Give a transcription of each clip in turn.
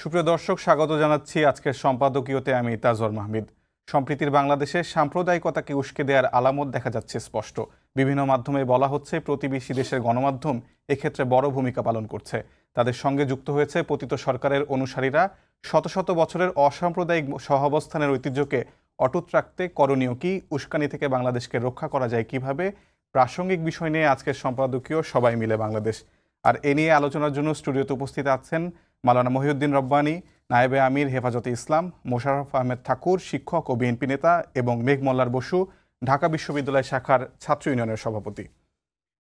সুপ্রিয় দর্শক, স্বাগত জানাচ্ছি আজকের সম্পাদকীয়তে। আমি তাজওয়ার মাহমিদ। সম্প্রীতির বাংলাদেশে সাম্প্রদায়িকতাকে উস্কে দেওয়ার আলামত দেখা যাচ্ছে স্পষ্ট। বিভিন্ন মাধ্যমে বলা হচ্ছে প্রতিবেশী দেশের গণমাধ্যম এক্ষেত্রে বড় ভূমিকা পালন করছে। তাদের সঙ্গে যুক্ত হয়েছে পতিত সরকারের অনুসারীরা। শত শত বছরের অসাম্প্রদায়িক সহাবস্থানের ঐতিহ্যকে অটুট রাখতে করণীয় কি, উস্কানি থেকে বাংলাদেশকে রক্ষা করা যায় কিভাবে, প্রাসঙ্গিক বিষয় নিয়ে আজকের সম্পাদকীয় সবাই মিলে বাংলাদেশ। আর এ নিয়ে আলোচনার জন্য স্টুডিওতে উপস্থিত আছেন মাওলানা মহিউদ্দিন রব্বানী, নায়েবে আমির হেফাজতে ইসলাম, মোশাররফ আহমেদ ঠাকুর, শিক্ষক ও বিএনপি নেতা, এবং মেঘ মোল্লার বসু, ঢাকা বিশ্ববিদ্যালয় শাখার ছাত্র ইউনিয়নের সভাপতি।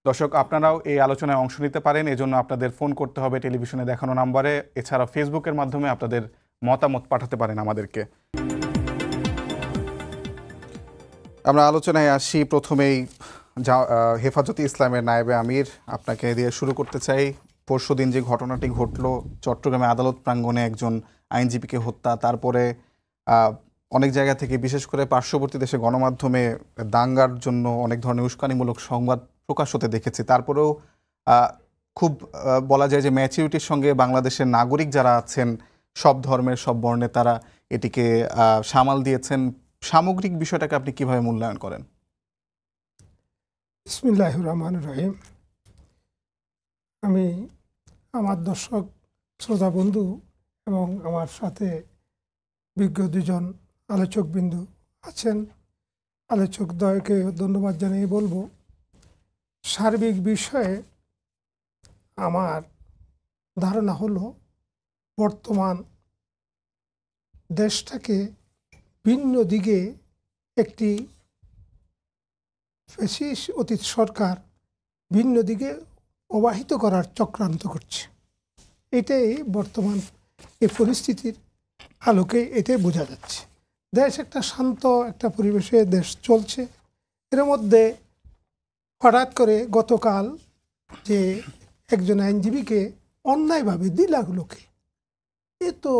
দর্শক, আপনারাও এই আলোচনায় অংশ নিতে পারেন। এজন্য আপনাদের ফোন করতে হবে টেলিভিশনে দেখানো নাম্বারে। এছাড়া ফেসবুকের মাধ্যমে আপনাদের মতামত পাঠাতে পারেন আমাদেরকে। আমরা আলোচনায় আসি। প্রথমেই হেফাজতে ইসলামের নায়েবে আমির, আপনাকে দিয়ে শুরু করতে চাই। পরশুদিন যে ঘটনাটি ঘটলো, চট্টগ্রামে আদালত প্রাঙ্গণে একজন আইনজীবীকে হত্যা, তারপরে অনেক জায়গা থেকে, বিশেষ করে পার্শ্ববর্তী দেশে গণমাধ্যমে দাঙ্গার জন্য অনেক ধরনের উস্কানিমূলক সংবাদ প্রকাশ হতে দেখেছি। তারপরেও খুব বলা যায় যে ম্যাচিউরিটির সঙ্গে বাংলাদেশের নাগরিক যারা আছেন, সব ধর্মের সব বর্ণে, তারা এটিকে সামাল দিয়েছেন। সামগ্রিক বিষয়টাকে আপনি কিভাবে মূল্যায়ন করেন? বিসমিল্লাহির রহমানির রহিম। আমি আমার দর্শক শ্রোতা বন্ধু এবং আমার সাথে বিজ্ঞ দুজন আলোচকবিন্দু আছেন, আলোচকদ্বয়কে ধন্যবাদ জানিয়ে বলবো, সার্বিক বিষয়ে আমার ধারণা হলো বর্তমান দেশটাকে ভিন্ন দিকে একটি ফ্যাসিস্ট অতীত সরকার ভিন্ন দিকে প্রবাহিত করার চক্রান্ত করছে। এটাই বর্তমান এই পরিস্থিতির আলোকে এটাই বোঝা যাচ্ছে। দেশ একটা শান্ত একটা পরিবেশে দেশ চলছে। এর মধ্যে হঠাৎ করে গতকাল যে একজন আইনজীবীকে অন্যায়ভাবে 2 লাখ লোকে, এ তো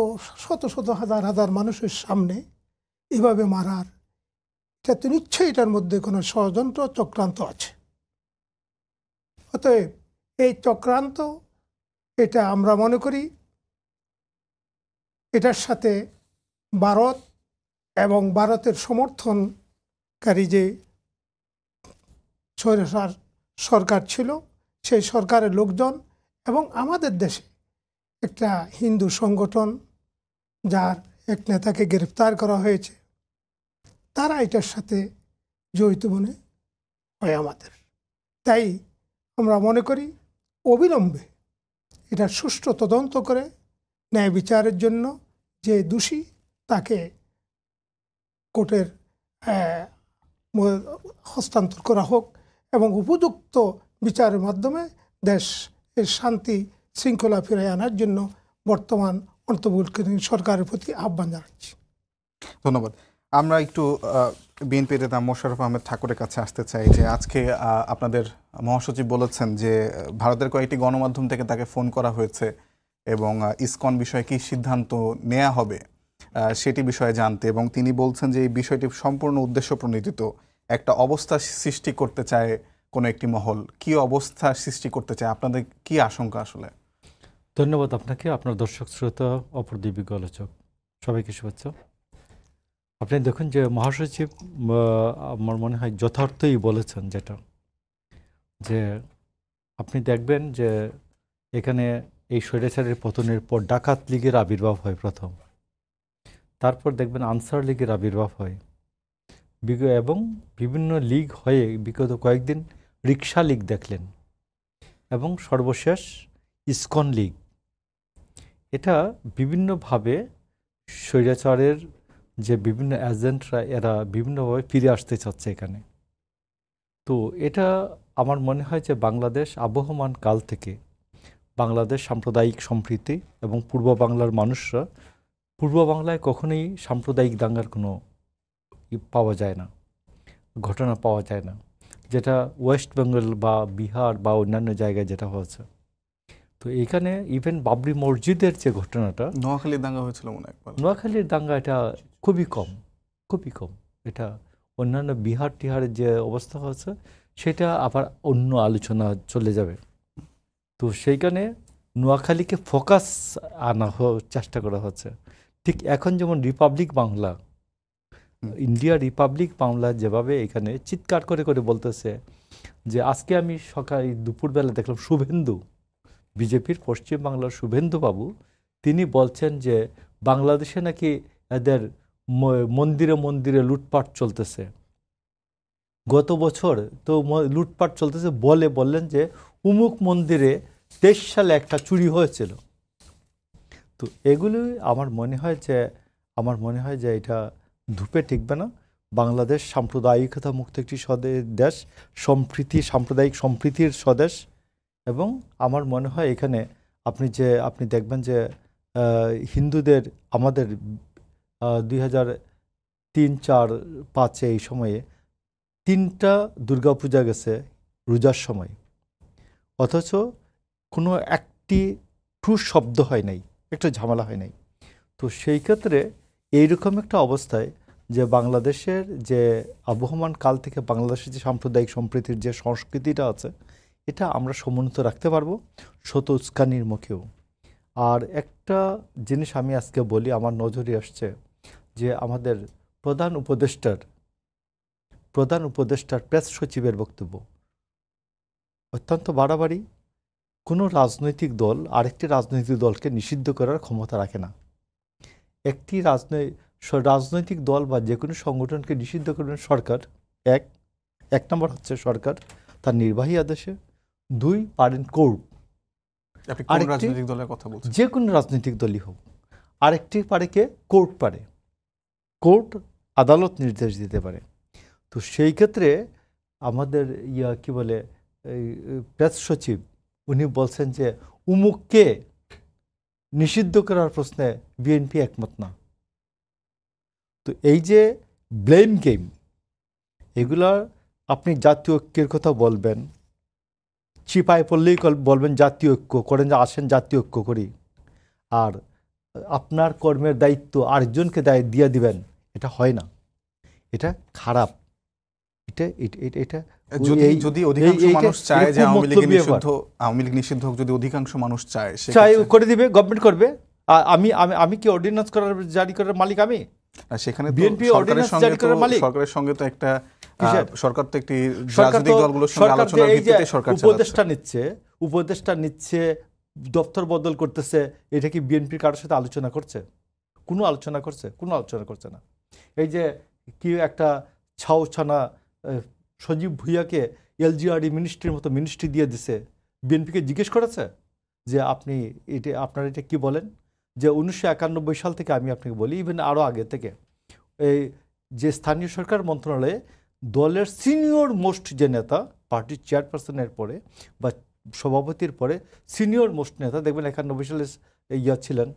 শত শত হাজার হাজার মানুষের সামনে এভাবে মারার, এটা তো নিশ্চয়ই এটার মধ্যে কোনো ষড়যন্ত্র চক্রান্ত আছে। অতএব এই চক্রান্ত, এটা আমরা মনে করি এটার সাথে ভারত এবং ভারতের সমর্থনকারী যে স্বৈরাচার সরকার ছিল, সেই সরকারের লোকজন এবং আমাদের দেশে একটা হিন্দু সংগঠন যার এক নেতাকে গ্রেফতার করা হয়েছে, তারা এটার সাথে জড়িত মনে হয় আমাদের। তাই আমরা মনে করি অবিলম্বে এটা সুষ্ঠু তদন্ত করে ন্যায় বিচারের জন্য যে দোষী তাকে কোর্টের হস্তান্তর করা হোক এবং উপযুক্ত বিচারের মাধ্যমে দেশের শান্তি শৃঙ্খলা ফিরে আনার জন্য বর্তমান অন্তর্বর্তীকালীন সরকারের প্রতি আহ্বান জানাচ্ছি। ধন্যবাদ। আমরা একটু বিএনপি নেতা মোশাররফ আহমেদ ঠাকুরের কাছে আসতে চাই যে আজকে আপনাদের মহাসচিব বলেছেন যে ভারতের কয়েকটি গণমাধ্যম থেকে তাকে ফোন করা হয়েছে এবং ইসকন বিষয়ে কী সিদ্ধান্ত নেওয়া হবে সেটি বিষয়ে জানতে, এবং তিনি বলছেন যে এই বিষয়টি সম্পূর্ণ উদ্দেশ্য প্রণোদিত, একটা অবস্থা সৃষ্টি করতে চায় কোনো একটি মহল। কি অবস্থা সৃষ্টি করতে চায়? আপনাদের কি আশঙ্কা আসলে? ধন্যবাদ আপনাকে, আপনার দর্শক শ্রোতা, অপর দিব্য আলোচক সবাইকে শুভেচ্ছা। আপনি দেখুন যে মহাসচিব আমার মনে হয় যথার্থই বলেছেন, যেটা যে আপনি দেখবেন যে এখানে এই স্বৈরাচারের পতনের পর ডাকাত লীগের আবির্ভাব হয় প্রথম, তারপর দেখবেন আনসার লীগের আবির্ভাব হয়, এবং বিভিন্ন লীগ হয়ে বিগত কয়েকদিন রিক্সা লীগ দেখলেন, এবং সর্বশেষ ইসকন লীগ। এটা বিভিন্নভাবে স্বৈরাচারের যে বিভিন্ন এজেন্টরা, এরা বিভিন্নভাবে ফিরে আসতে চাচ্ছে এখানে। তো এটা আমার মনে হয় যে বাংলাদেশ আবহমান কাল থেকে বাংলাদেশ সাম্প্রদায়িক সম্প্রীতি এবং পূর্ব বাংলার মানুষরা, পূর্ব বাংলায় কখনোই সাম্প্রদায়িক দাঙ্গার কোনো পাওয়া যায় না, ঘটনা পাওয়া যায় না, যেটা ওয়েস্ট বেঙ্গল বা বিহার বা অন্যান্য জায়গায় যেটা হয়েছে। তো এখানে ইভেন বাবরি মসজিদের যে ঘটনাটা, নোয়াখালীর দাঙ্গা হয়েছিল মনে হয়, নোয়াখালীর দাঙ্গা, এটা খুবই কম, খুবই কম। এটা অন্যান্য বিহার টিহারের যে অবস্থা হয়েছে সেটা আবার অন্য আলোচনা চলে যাবে। তো সেইখানে নোয়াখালীকে ফোকাস আনা চেষ্টা করা হচ্ছে। ঠিক এখন যেমন Republic Bangla, India Republic Bangla যেভাবে এখানে চিৎকার করে করে বলতেছে যে আজকে আমি দুপুরবেলা দেখলাম শুভেন্দু, বিজেপির পশ্চিমবাংলার শুভেন্দু বাবু, তিনি বলছেন যে বাংলাদেশে নাকি এদের মন্দিরে মন্দিরে লুটপাট চলতেছে। গত বছর তো লুটপাট চলতেছে বললেন যে উমুক মন্দিরে 23 সালে একটা চুরি হয়েছিল। তো এগুলি আমার মনে হয় যে এটা ধূপে টিকবে না। বাংলাদেশ সাম্প্রদায়িকতা মুক্ত একটি দেশ, সাম্প্রদায়িক সম্প্রীতির স্বদেশ। এবং আমার মনে হয় এখানে আপনি দেখবেন যে হিন্দুদের আমাদের 2003, 4, 5 এই সময়ে 3টা দুর্গাপূজা গেছে রোজার সময়, অথচ কোনো একটি ঠুস শব্দ হয় নাই, একটা ঝামেলা হয় নাই। তো সেই ক্ষেত্রে এইরকম একটা অবস্থায় যে বাংলাদেশের যে আবহমান কাল থেকে বাংলাদেশের যে সাম্প্রদায়িক সম্প্রীতির যে সংস্কৃতিটা আছে, এটা আমরা সমুন্নত রাখতে পারবো শত উস্কানির মুখেও। আর একটা জিনিস আমি আজকে বলি, আমার নজরে আসছে যে আমাদের প্রধান উপদেষ্টার প্রেস সচিবের বক্তব্য অত্যন্ত বাড়াবাড়ি। কোনো রাজনৈতিক দল আরেকটি রাজনৈতিক দলকে নিষিদ্ধ করার ক্ষমতা রাখে না। একটি রাজনৈতিক দল বা যে কোনো সংগঠনকে নিষিদ্ধ করবেন সরকার, এক নম্বর হচ্ছে সরকার তার নির্বাহী আদেশে, 2 পারেন কোর্ট, রাজনৈতিক দলের কথা বলছেন, যে কোনো রাজনৈতিক দলই হোক। আরেকটি পারে কে? কোর্ট আদালত নির্দেশ দিতে পারে। তো সেই ক্ষেত্রে আমাদের কি বলে প্রেস সচিব উনি বলছেন যে উমুককে নিষিদ্ধ করার প্রশ্নে বিএনপি একমত না। তো এই যে ব্লেম গেম, এগুলা আপনি জাতীয় ঐক্যের কথা বলবেন, চিপায় পড়লেই বলবেন জাতীয় ঐক্য করেন, যে আসেন জাতীয় ঐক্য করি, আর আপনার কর্মের দায়িত্ব আরেকজনকে দিয়ে দিবেন, এটা হয় না, এটা খারাপ। এটা যদি অধিকাংশ মানুষ চায় যে আওয়ামী লীগ নিষিদ্ধ হোক, যদি অধিকাংশ মানুষ চায় করে দিবে, গভর্নমেন্ট করবে। আমি কি অর্ডিন্যান্স জারি করার মালিক? আমি সেখানে বিএনপি অর্ডিন্যান্স জারি করার মালিক। সরকারের সঙ্গে তো একটা সরকার তো একটি রাজনৈতিক দলগুলোর সঙ্গে আলোচনার ভিত্তিতে সরকার উপদেষ্টা নিচ্ছে, দপ্তর বদল করতেছে, এটা কি বিএনপি কারোর সাথে আলোচনা করছে? কোনো আলোচনা করছে না। এই যে কি একটা ছানা সজীব ভুইয়াকে এলজিআরডি মিনিস্ট্রির মতো মিনিস্ট্রি দিয়ে দিছে, বিএনপিকে জিজ্ঞেস করেছে যে আপনারা এটা কি বলেন? যে 1991 সাল থেকে আমি আপনাকে বলি, ইভেন আরও আগে থেকে, এই যে স্থানীয় সরকার মন্ত্রণালয়ে দলের সিনিয়র মোস্ট যে নেতা, পার্টির চেয়ারপারসনের পরে বা সভাপতির পরে সিনিয়র মোস্ট নেতা দেখবেন 91 সালে ছিলেন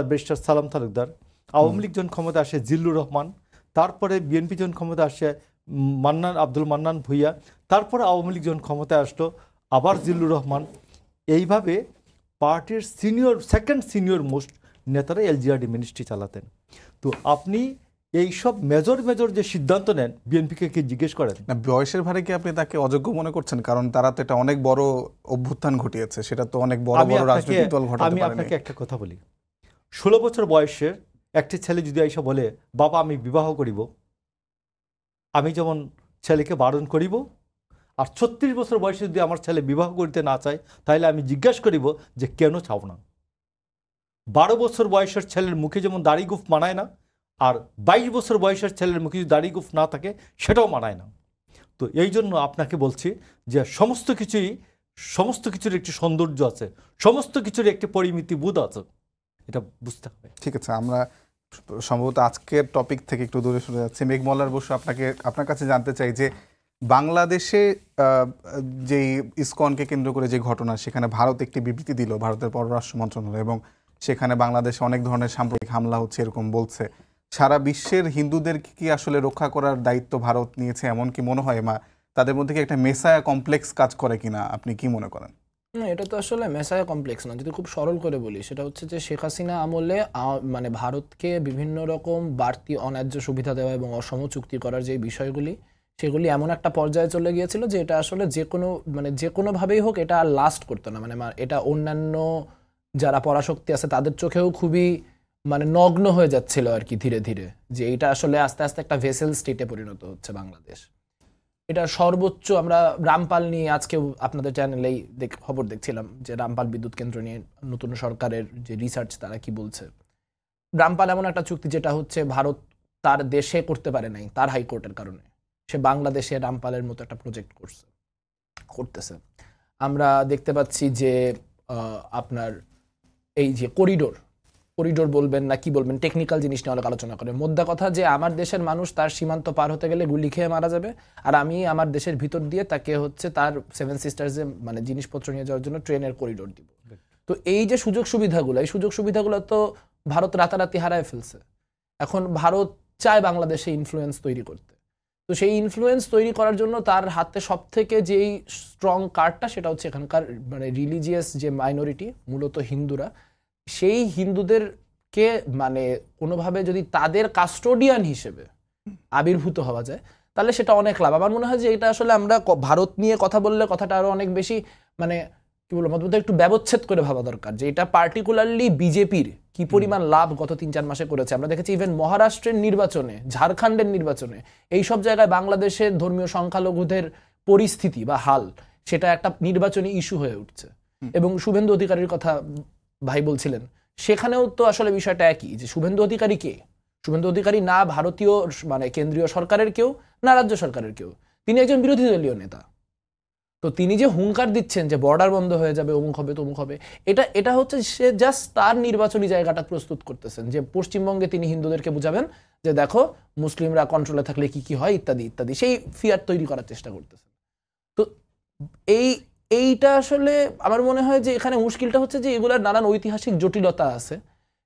ব্যারিস্টার সালাম তালুকদার। আওয়ামী লীগ যখন ক্ষমতা আসে জিল্লুর রহমান, তারপরে বিএনপি যখন ক্ষমতা আসে আব্দুল মান্নান ভুইয়া, তারপরে আওয়ামী লীগ যখন ক্ষমতায় আসলো আবার জিল্লুর রহমান। এইভাবে পার্টির সেকেন্ড সিনিয়র মোস্ট নেতারা এলজিআরডি মিনিস্ট্রি চালাতেন। তো আপনি এইসব মেজর যে সিদ্ধান্ত নেন, বিএনপিকে কি জিজ্ঞেস করেন না? বয়সের ভারে কি আপনি তাকে অযোগ্য মনে করছেন? কারণ তারা তো এটা অনেক বড় অভ্যুত্থান ঘটিয়েছে, সেটা তো অনেক বড় রাজনৈতিক দল ঘটাতে পারেনি। আমি আপনাকে একটা কথা বলি, 16 বছর বয়সের একটি ছেলে যদি আইসা বলে বাবা আমি বিবাহ করিব, আমি যেমন ছেলেকে বারণ করিব, আর 36 বছর বয়সে যদি আমার ছেলে বিবাহ করতে না চায়, তাহলে আমি জিজ্ঞাসা করিব যে কেন চাও না? 12 বছর বয়সের ছেলের মুখে যেমন দাড়ি গুফ মানায় না, আর 22 বছর বয়সের ছেলের মুখে যদি দাড়ি গুফ না থাকে, সেটাও মানায় না। তো এই জন্য আপনাকে বলছি যে সমস্ত কিছুর একটি সৌন্দর্য আছে, সমস্ত কিছুর একটি পরিমিতি বোধ আছে, এটা বুঝতে হবে। ঠিক আছে, আমরা সম্ভবত আজকের টপিক থেকে একটু দূরে সরে যাচ্ছি। মেঘমল্লার বসু, আপনার কাছে জানতে চাই যে বাংলাদেশে যেই ইসকনকে কেন্দ্র করে যে ঘটনা, সেখানে ভারত একটি বিবৃতি দিল, ভারতের পররাষ্ট্র মন্ত্রণালয়, এবং সেখানে বাংলাদেশে অনেক ধরনের সাম্প্রদায়িক হামলা হচ্ছে এরকম বলছে। সারা বিশ্বের হিন্দুদের কি আসলে রক্ষা করার দায়িত্ব ভারত নিয়েছে এমন কি মনে হয়? তাদের মধ্যে কি একটা মেসায়া কমপ্লেক্স কাজ করে কিনা, আপনি কি মনে করেন? না, এটা তো আসলে মেসায়া কমপ্লেক্স না। যদি খুব সরল করে বলি, সেটা হচ্ছে যে শেখ হাসিনা আমলে মানে ভারতকে বিভিন্ন রকম বাড়তি অন্যায্য সুবিধা দেওয়া এবং অসম চুক্তি করার যে বিষয়গুলি, সেগুলি এমন একটা পর্যায়ে চলে গিয়েছিল যে এটা আসলে যে কোনোভাবেই হোক এটা আর লাস্ট করতো না। মানে এটা অন্যান্য যারা পরাশক্তি আছে তাদের চোখেও খুবই মানে নগ্ন হয়ে যাচ্ছিল আর কি ধীরে ধীরে, যে এটা আসলে আস্তে আস্তে একটা ভেসেল স্টেটে পরিণত হচ্ছে বাংলাদেশ। এটা সর্বোচ্চ আমরা রামপাল নিয়ে আজকেও আপনাদের চ্যানেলেই খবর দেখছিলাম যে রামপাল বিদ্যুৎ কেন্দ্র নিয়ে নতুন সরকারের যে রিসার্চ তারা কি বলছে। রামপাল এমন একটা চুক্তি যেটা হচ্ছে ভারত তার দেশে করতে পারে নাই তার হাইকোর্টের কারণে, সে বাংলাদেশে রামপালের মতো একটা প্রজেক্ট করতেছে। আমরা দেখতে পাচ্ছি যে আপনার এই যে করিডোর বলবেন না কি বলবেন, টেকনিক্যাল জিনিস নিয়ে অনেক আলোচনা করে। মোদ্দা কথা যে আমার দেশের মানুষ তার সীমান্ত পার হতে গেলে গুলি খেয়ে মারা যাবে, আর আমি আমার দেশের ভিতর দিয়ে তাকে হচ্ছে তার 7 সিস্টার্সে মানে জিনিসপত্র নিয়ে যাওয়ার জন্য ট্রেনের করিডোর দিব। তো এই যে সুযোগ সুবিধাগুলো তো ভারত রাতারাতি হারায় ফেলছে। এখন ভারত চায় বাংলাদেশে ইনফ্লুয়েন্স তৈরি করতে, তো সেই ইনফ্লুয়েন্স তৈরি করার জন্য তার হাতে সব থেকে যেই স্ট্রং কার্ডটা সেটা হচ্ছে এখানকার মানে রিলিজিয়াস যে মাইনরিটি, মূলত হিন্দুরা, সেই হিন্দুদেরকে মানে কোনোভাবে যদি তাদের কাস্টোডিয়ান হিসেবে আবির্ভূত হওয়া যায় তাহলে সেটা অনেক লাভ। আমার মনে হয় যে এটা আসলে আমরা ভারত নিয়ে কথা বললে কথাটা আরো অনেক বেশি মানে কি বলবো মধ্যে একটু ব্যবচ্ছেদ করে ভাবা দরকার, যে এটা পার্টিকুলারলি বিজেপির কি পরিমাণ লাভ গত 3-4 মাসে করেছে। আমরা দেখেছি ইভেন মহারাষ্ট্রের নির্বাচনে, ঝাড়খণ্ডের নির্বাচনে, এইসব জায়গায় বাংলাদেশের ধর্মীয় সংখ্যালঘুদের পরিস্থিতি বা হাল সেটা একটা নির্বাচনী ইস্যু হয়ে উঠছে। এবং শুভেন্দু অধিকারীর কথা ভাই বলছিলেন, সেখানেও তো আসলে বিষয়টা একই, যে শুভেন্দু অধিকারী কে? শুভেন্দু অধিকারী না ভারতীয় মানে কেন্দ্রীয় সরকারের কেউ, না রাজ্য সরকারের কেউ, তিনি একজন বিরোধী দলীয় নেতা। তো তিনি যে হুঙ্কার দিচ্ছেন যে বর্ডার বন্ধ হয়ে যাবে, অমুক হবে তমুক হবে, এটা হচ্ছে সে জাস্ট তার নির্বাচনী জায়গাটা প্রস্তুত করতেছেন, যে পশ্চিমবঙ্গে তিনি হিন্দুদেরকে বুঝাবেন যে দেখো মুসলিমরা কন্ট্রোলে থাকলে কি কি হয় ইত্যাদি ইত্যাদি, সেই ফিয়ার তৈরি করার চেষ্টা করতেছেন। তো এইটা আসলে আমার মনে হয় যে এখানে মুশকিলটা হচ্ছে যে এগুলার নানান ঐতিহাসিক জটিলতা আছে,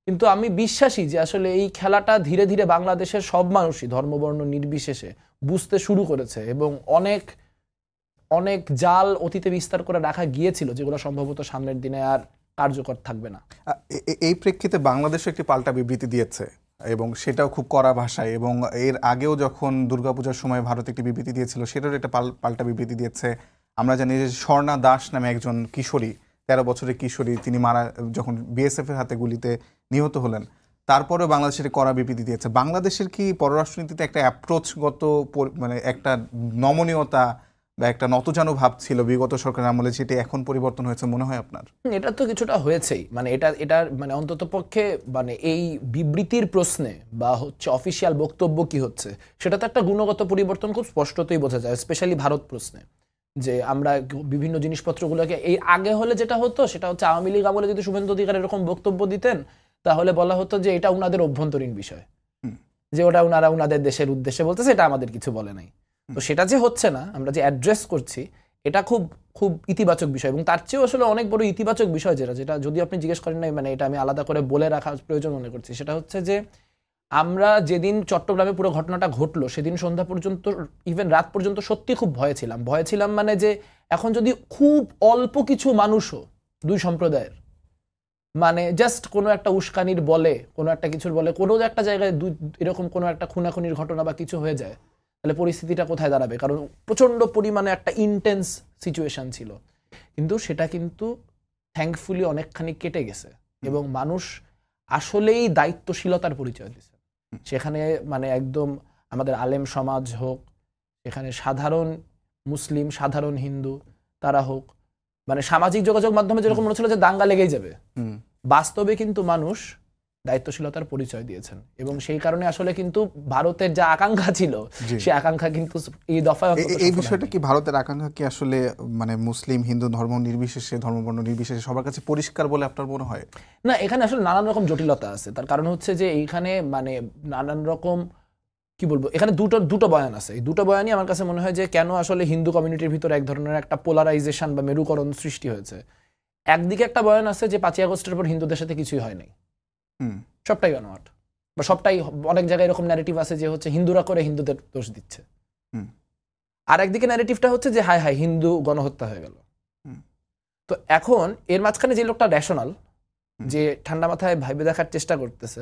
কিন্তু আমি বিশ্বাসী যে আসলে এই খেলাটা ধীরে ধীরে বাংলাদেশের সব মানুষই ধর্মবর্ণ নির্বিশেষে বুঝতে শুরু করেছে, এবং অনেক অনেক জাল অতীতে বিস্তার করে রাখা গিয়েছিল যেগুলো সম্ভবত সামনের দিনে আর কার্যকর থাকবে না। এই প্রেক্ষিতে বাংলাদেশও একটি পাল্টা বিবৃতি দিয়েছে, এবং সেটাও খুব কড়া ভাষায়, এবং এর আগেও যখন দুর্গাপূজার সময় ভারত একটি বিবৃতি দিয়েছিল সেটারও একটা পাল্টা বিবৃতি দিয়েছে। আমরা জানি যে স্বর্ণা দাস নামে একজন কিশোরী, 13 বছরের কিশোরী, তিনি যখন বিএসএফ এর হাতে গুলিতে নিহত হলেন, তারপরেও বাংলাদেশের কড়া বিবৃতি দিয়েছে। বাংলাদেশের কি পররাষ্ট্রনীতিতে একটা অ্যাপ্রোচগত মানে একটা নমনীয়তা বা একটা নতজানু ভাব ছিল বিগত সরকারের আমলে, যেটি এখন পরিবর্তন হয়েছে মনে হয় আপনার? এটা তো কিছুটা হয়েছেই, মানে এটা মানে অন্তত পক্ষে মানে এই বিবৃতির প্রশ্নে বা হচ্ছে অফিসিয়াল বক্তব্য কি হচ্ছে সেটা তো একটা গুণগত পরিবর্তন খুব স্পষ্টতই বোঝা যায়, স্পেশালি ভারত প্রশ্নে। যে আমরা বিভিন্ন জিনিসপত্রগুলোকে এই আগে হলে যেটা হতো সেটা হচ্ছে আওয়ামী লীগ আমলে যদি শুভেন্দু অধিকারী এরকম বক্তব্য দিতেন তাহলে বলা হতো যে এটা উনাদের অভ্যন্তরীণ বিষয়, যে ওটা উনারা উনাদের দেশের উদ্দেশ্যে বলতেছে, এটা আমাদের কিছু বলে নাই। তো সেটা যে হচ্ছে না, আমরা যে অ্যাড্রেস করছি, এটা খুব খুব ইতিবাচক বিষয়। এবং তার চেয়েও আসলে অনেক বড় ইতিবাচক বিষয় যেটা যদি আপনি জিজ্ঞেস করেন নাই, মানে এটা আমি আলাদা করে বলে রাখা প্রয়োজন মনে করছি, সেটা হচ্ছে যে আমরা যেদিন চট্টগ্রামে পুরো ঘটনাটা ঘটলো সেদিন সন্ধ্যা পর্যন্ত, ইভেন রাত পর্যন্ত সত্যি খুব ভয়ে ছিলাম মানে যে এখন যদি খুব অল্প কিছু মানুষও দুই সম্প্রদায়ের মানে জাস্ট কোনো একটা উস্কানির বলে, কোনো একটা কিছুর বলে, কোনো একটা জায়গায় এরকম কোনো একটা খুনাখুনির ঘটনা বা কিছু হয়ে যায়, তাহলে পরিস্থিতিটা কোথায় দাঁড়াবে? কারণ প্রচণ্ড পরিমাণে একটা ইন্টেন্স সিচুয়েশন ছিল। কিন্তু সেটা কিন্তু থ্যাঙ্কফুলি অনেকখানি কেটে গেছে, এবং মানুষ আসলেই দায়িত্বশীলতার পরিচয় দিচ্ছে। সেখানে মানে একদম আমাদের আলেম সমাজ হোক, সেখানে সাধারণ মুসলিম, সাধারণ হিন্দু তারা হোক, মানে সামাজিক যোগাযোগ মাধ্যমে যেরকম মনে হচ্ছিল যে দাঙ্গা লেগেই যাবে, বাস্তবে কিন্তু মানুষ দায়িত্বশীলতার পরিচয় দিয়েছেন। এবং সেই কারণে আসলে কিন্তু ভারতের যা আকাঙ্ক্ষা ছিল সেই আকাঙ্ক্ষা কিন্তু এই দফায় এই বিষয়টা কি ভারতের আকাঙ্ক্ষা কি আসলে মানে মুসলিম হিন্দু ধর্ম নির্বিশেষে, ধর্মবর্ণ নির্বিশেষে সবার কাছে পরিষ্কার বলে আপনার মনে হয়? না, এখানে আসলে নানান রকম জটিলতা আছে। তার কারণ হচ্ছে যে এইখানে মানে নানান রকম কি বলবো, এখানে দুটো বয়ান আছে। এই দুটো বয়ানই আমার কাছে মনে হয় যে কেন আসলে হিন্দু কমিউনিটির ভিতরে এক ধরনের একটা পোলারাইজেশন বা মেরুকরণ সৃষ্টি হয়েছে। একদিকে একটা বয়ান আছে যে 5ই আগস্টের পর হিন্দুদের সাথে কিছুই হয় নাই, সবটাই বানোয়াট, বা সবটাই, অনেক জায়গায় এরকম ন্যারেটিভ আছে যে হচ্ছে হিন্দুরা করে হিন্দুদের দোষ দিচ্ছে। আর একদিকে ন্যারেটিভটা হচ্ছে যে হায় হায় হিন্দু গণহত্যা হয়ে গেল। তো এখন এর মাঝখানে যে লোকটা রেশনাল, যে ঠান্ডা মাথায় ভাইবে দেখার চেষ্টা করতেছে,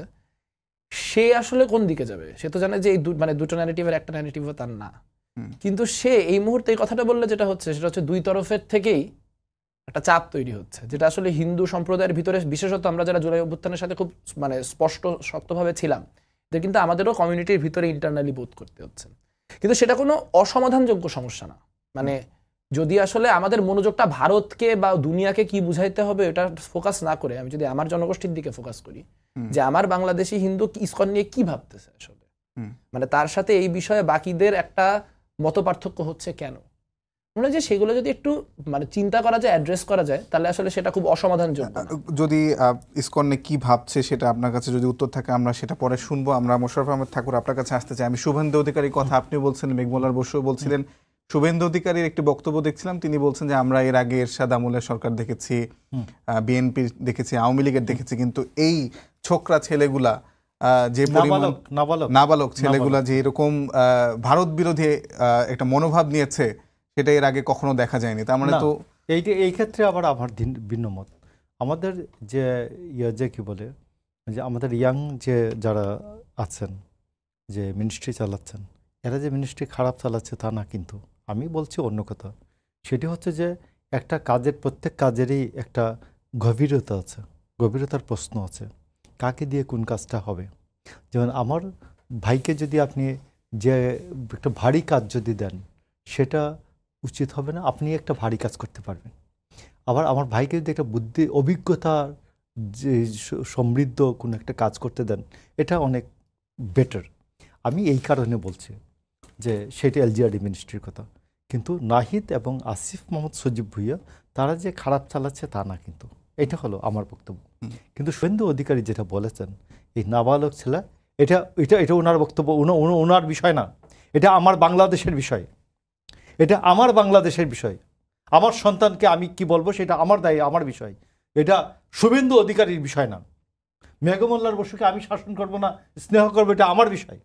সে আসলে কোন দিকে যাবে? সে তো জানে যে এই মানে দুটো ন্যারেটিভের একটা ন্যারেটিভও তার না। কিন্তু সে এই মুহূর্তে এই কথাটা বললে যেটা হচ্ছে সেটা হচ্ছে দুই তরফের থেকেই একটা চাপ তৈরি হচ্ছে, যেটা আসলে হিন্দু সম্প্রদায়ের ভিতরে, বিশেষত আমরা যারা জুলাই অভ্যুত্থানের সাথে খুব মানে স্পষ্ট শক্তভাবে ছিলাম, এটা কিন্তু আমাদেরও কমিউনিটির ভিতরে ইন্টারনালি বোধ করতে হচ্ছে। কিন্তু সেটা কোনো অসমাধানযোগ্য সমস্যা না। মানে যদি আসলে আমাদের মনোযোগটা ভারতকে বা দুনিয়াকে কি বুঝাইতে হবে এটা ফোকাস না করে আমি যদি আমার জনগোষ্ঠীর দিকে ফোকাস করি, যে আমার বাংলাদেশি হিন্দু ইসকন নিয়ে কি ভাবতেছে আসলে, মানে তার সাথে এই বিষয়ে বাকিদের একটা মত পার্থক্য হচ্ছে কেন, মনে হয় যে সেগুলো যদি একটু মানে চিন্তা করা যায়, অ্যাড্রেস করা যায়, তাহলে আসলে সেটা খুব অসমাধানযোগ্য না। যদি ইসকনে কি ভাবছে সেটা আপনার কাছে যদি উত্তর থাকে আমরা সেটা পরে শুনবো। আমরা মোশাররফ আহমেদ ঠাকুর আপনার কাছে আসতে চাই। আমি শুভেন্দু অধিকারীর কথা আপনি বলছেন, মেঘমোল্লার বসুও বলছিলেন। শুভেন্দু অধিকারীর একটি বক্তব্য দেখছিলাম, তিনি বলছেন যে আমরা এর আগে এরশাদ আমলের সরকার দেখেছি, বিএনপি দেখেছি, আওয়ামী লীগের দেখেছি, কিন্তু এই ছোকরা ছেলেগুলা যে পরিমাণ নাবালক ছেলেগুলা যে এরকম ভারত বিরোধী একটা মনোভাব নিয়েছে সেটা এর আগে কখনো দেখা যায়নি। তার মানে তো এই ক্ষেত্রে আবার আমার ভিন্ন মত। আমাদের যে যে কি বলে যে আমাদের ইয়াং যে যারা আছেন যে মিনিস্ট্রি চালাচ্ছেন, এরা যে মিনিস্ট্রি খারাপ চালাচ্ছে তা না, কিন্তু আমি বলছি অন্য কথা। সেটি হচ্ছে যে একটা কাজের, প্রত্যেক কাজেরই একটা গভীরতা আছে, গভীরতার প্রশ্ন আছে, কাকে দিয়ে কোন কাজটা হবে। যেমন আমার ভাইকে যদি আপনি যে একটা ভারী কাজ যদি দেন, সেটা উচিত হবে না। আপনি একটা ভারী কাজ করতে পারবেন। আবার আমার ভাইকে যদি একটা বুদ্ধি, অভিজ্ঞতার যে সমৃদ্ধ কোনো একটা কাজ করতে দেন, এটা অনেক বেটার। আমি এই কারণে বলছি যে সেটি এলজিআরডি মিনিস্ট্রির কথা। কিন্তু নাহিদ এবং আসিফ মোহাম্মদ সজীব ভুইয়া তারা যে খারাপ চালাচ্ছে তা না, কিন্তু এটা হলো আমার বক্তব্য। কিন্তু শুভেন্দু অধিকারী যেটা বলেছেন, এই নাবালক ছেলে, এটা এটা এটা ওনার বক্তব্য, ওনার বিষয় না, এটা আমার বাংলাদেশের বিষয়, এটা আমার বাংলাদেশের বিষয়। আমার সন্তানকে আমি কি বলবো সেটা আমার দায়ী, আমার বিষয়। এটা শুভেন্দু অধিকারীর বিষয় না। মেঘমোল্লার বসুকে আমি শাসন করব না, স্নেহ করবো, এটা আমার বিষয়,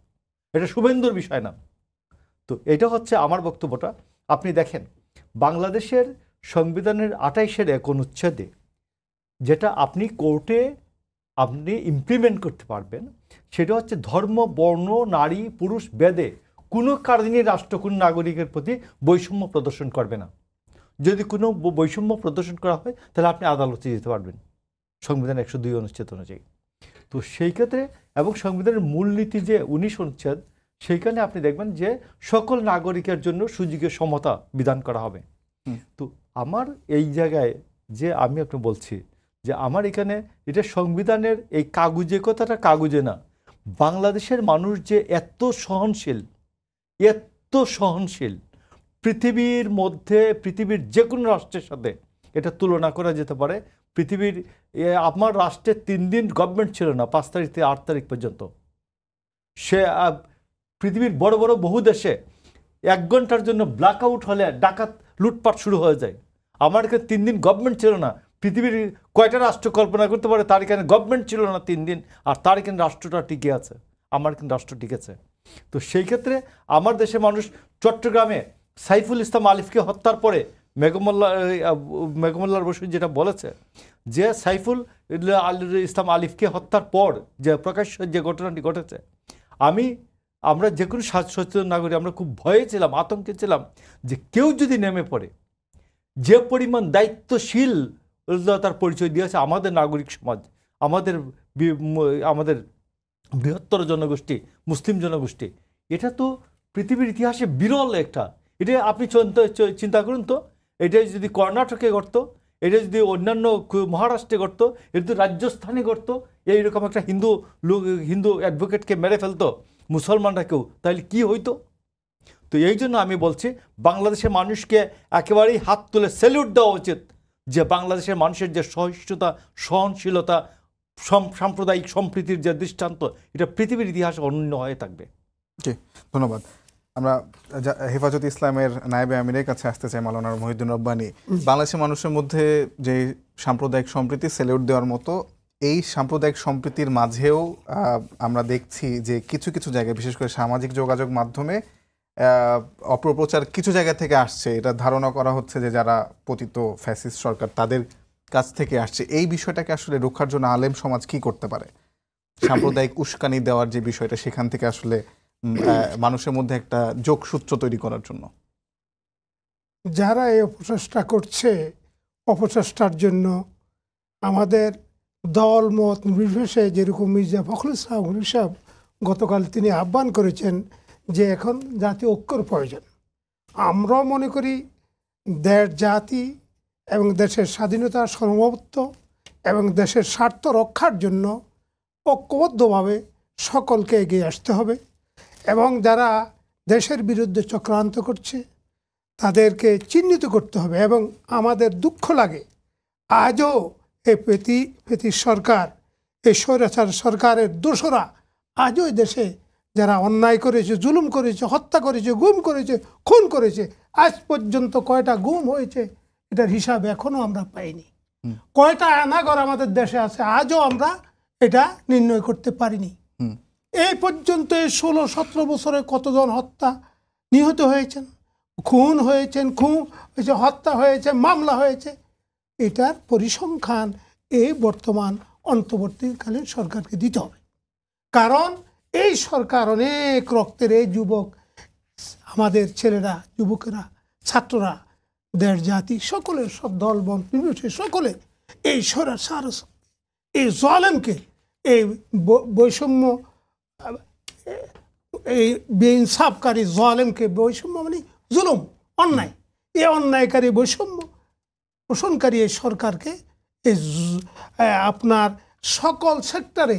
এটা শুভেন্দুর বিষয় না। তো এটা হচ্ছে আমার বক্তব্যটা। আপনি দেখেন বাংলাদেশের সংবিধানের 28-এর অনুচ্ছেদে যেটা আপনি কোর্টে আপনি ইমপ্লিমেন্ট করতে পারবেন, সেটা হচ্ছে ধর্ম, বর্ণ, নারী, পুরুষ ভেদে কোনো কারণে রাষ্ট্র কোনো নাগরিকের প্রতি বৈষম্য প্রদর্শন করবে না। যদি কোনো বৈষম্য প্রদর্শন করা হয় তাহলে আপনি আদালতে যেতে পারবেন, সংবিধান 102 অনুচ্ছেদ অনুযায়ী। তো সেই ক্ষেত্রে এবং সংবিধানের মূলনীতি যে 19 অনুচ্ছেদ, সেইখানে আপনি দেখবেন যে সকল নাগরিকের জন্য সুযোগের সমতা বিধান করা হবে। তো আমার এই জায়গায় যে আমি আপনি বলছি যে আমার এখানে এটা সংবিধানের এই কাগজে, কথাটা কাগজে না, বাংলাদেশের মানুষ যে এত সহনশীল, এত সহনশীল, পৃথিবীর মধ্যে পৃথিবীর যে কোনো রাষ্ট্রের সাথে এটা তুলনা করা যেতে পারে। পৃথিবীর আমার রাষ্ট্রে 3 দিন গভর্নমেন্ট ছিল না, 5 তারিখ থেকে 8 তারিখ পর্যন্ত। সে পৃথিবীর বড় বড় বহু দেশে 1 ঘন্টার জন্য ব্ল্যাক আউট হলে ডাকাত লুটপাট শুরু হয়ে যায়। আমার এখানে 3 দিন গভর্নমেন্ট ছিল না। পৃথিবীর কয়টা রাষ্ট্র কল্পনা করতে পারে তার এখানে গভর্নমেন্ট ছিল না 3 দিন, আর তার এখানে রাষ্ট্রটা টিকে আছে, আমার এখানে রাষ্ট্র টিকেছে। তো সেই ক্ষেত্রে আমার দেশের মানুষ চট্টগ্রামে সাইফুল ইসলাম আলিফকে হত্যার পরে মেঘমোল্লার বসু যেটা বলেছে যে সাইফুল ইসলাম আলিফকে হত্যার পর যে প্রকাশ্য যে ঘটনাটি ঘটেছে, আমরা যে কোনো সচেতন নাগরিক আমরা খুব ভয়ে ছিলাম, আতঙ্কে ছিলাম যে কেউ যদি নেমে পড়ে, যে পরিমাণ দায়িত্বশীলতার পরিচয় দিয়েছে আমাদের নাগরিক সমাজ, আমাদের বৃহত্তর জনগোষ্ঠী, মুসলিম জনগোষ্ঠী, এটা তো পৃথিবীর ইতিহাসে বিরল একটা। এটা আপনি চিন্তা করুন তো, এটা যদি কর্ণাটকে ঘটতো, এটা যদি অন্যান্য মহারাষ্ট্রে ঘটতো, এটা যদি রাজস্থানে ঘটতো, এইরকম একটা হিন্দু অ্যাডভোকেটকে মেরে ফেলতো মুসলমানরা কেউ, তাহলে কি হইতো? তো এই জন্য আমি বলছি বাংলাদেশের মানুষকে একেবারেই হাত তুলে স্যালুট দেওয়া উচিত যে বাংলাদেশের মানুষের যে সহিষ্ণুতা, সহনশীলতা, সাম্প্রদায়িক সম্প্রীতির যে দৃষ্টান্ত, এটা পৃথিবীর ইতিহাসে অনন্য হয়ে থাকবে। জি, ধন্যবাদ। আমরা হেফাজত ইসলামের নায়েবে আমিরের কাছে আসতে চাই, মাওলানা মহিউদ্দিন রব্বানী। বাংলাদেশের মানুষের মধ্যে যে সাম্প্রদায়িক সম্প্রীতি স্যালুট দেওয়ার মতো, এই সাম্প্রদায়িক সম্প্রীতির মাঝেও আমরা দেখছি যে কিছু কিছু জায়গায়, বিশেষ করে সামাজিক যোগাযোগ মাধ্যমে অপপ্রচার কিছু জায়গা থেকে আসছে। এটা ধারণা করা হচ্ছে যে যারা পতিত ফ্যাসিস্ট সরকার তাদের কাছ থেকে আসছে। এই বিষয়টাকে আসলে রক্ষার জন্য আলেম সমাজ কি করতে পারে? সাম্প্রদায়িক উস্কানি দেওয়ার যে বিষয়টা, সেখান থেকে আসলে মানুষের মধ্যে একটা যোগসূত্র তৈরি করার জন্য যারা এই অপচেষ্টা করছে, অপচেষ্টার জন্য আমাদের দল মত নির্বিশেষে যেরকম মির্জা ফখরুল ইসলাম সাহেব গতকাল তিনি আহ্বান করেছেন যে এখন জাতীয় ঐক্যর প্রয়োজন। আমরাও মনে করি দেশ জাতি এবং দেশের স্বাধীনতা সার্বভৌমত্ব এবং দেশের স্বার্থ রক্ষার জন্য ঐক্যবদ্ধভাবে সকলকে এগিয়ে আসতে হবে এবং যারা দেশের বিরুদ্ধে চক্রান্ত করছে তাদেরকে চিহ্নিত করতে হবে। এবং আমাদের দুঃখ লাগে আজও এই পেতি সরকার, এই স্বৈরাচার সরকারের দোসরা আজও এই দেশে যারা অন্যায় করেছে, জুলুম করেছে, হত্যা করেছে, গুম করেছে, খুন করেছে, আজ পর্যন্ত কয়টা গুম হয়েছে এটার হিসাব এখনো আমরা পাইনি। কয়টা আয়নাঘর আমাদের দেশে আছে আজও আমরা এটা নির্ণয় করতে পারিনি। এই পর্যন্ত 16-17 বছরে কতজন হত্যা নিহত হয়েছেন, খুন হয়েছেন, হয়েছে, হত্যা হয়েছে, মামলা হয়েছে, এটার পরিসংখ্যান এই বর্তমান অন্তর্বর্তীকালীন সরকারকে দিতে হবে। কারণ এই সরকার অনেক রক্তের, এই যুবক, আমাদের ছেলেরা, যুবকেরা, ছাত্ররা, দেশ জাতি সকলের, সব দল বল নির্বিশেষে সকলে এই স্বৈরাচার, এই জালেমকে, এই বৈষম্য, এই বেইনসাফকারী জালেমকে, বৈষম্য মানে জুলুম, অন্যায়, এই অন্যায়কারী বৈষম্য পোষণকারী এই সরকারকে আপনার সকল সেক্টরে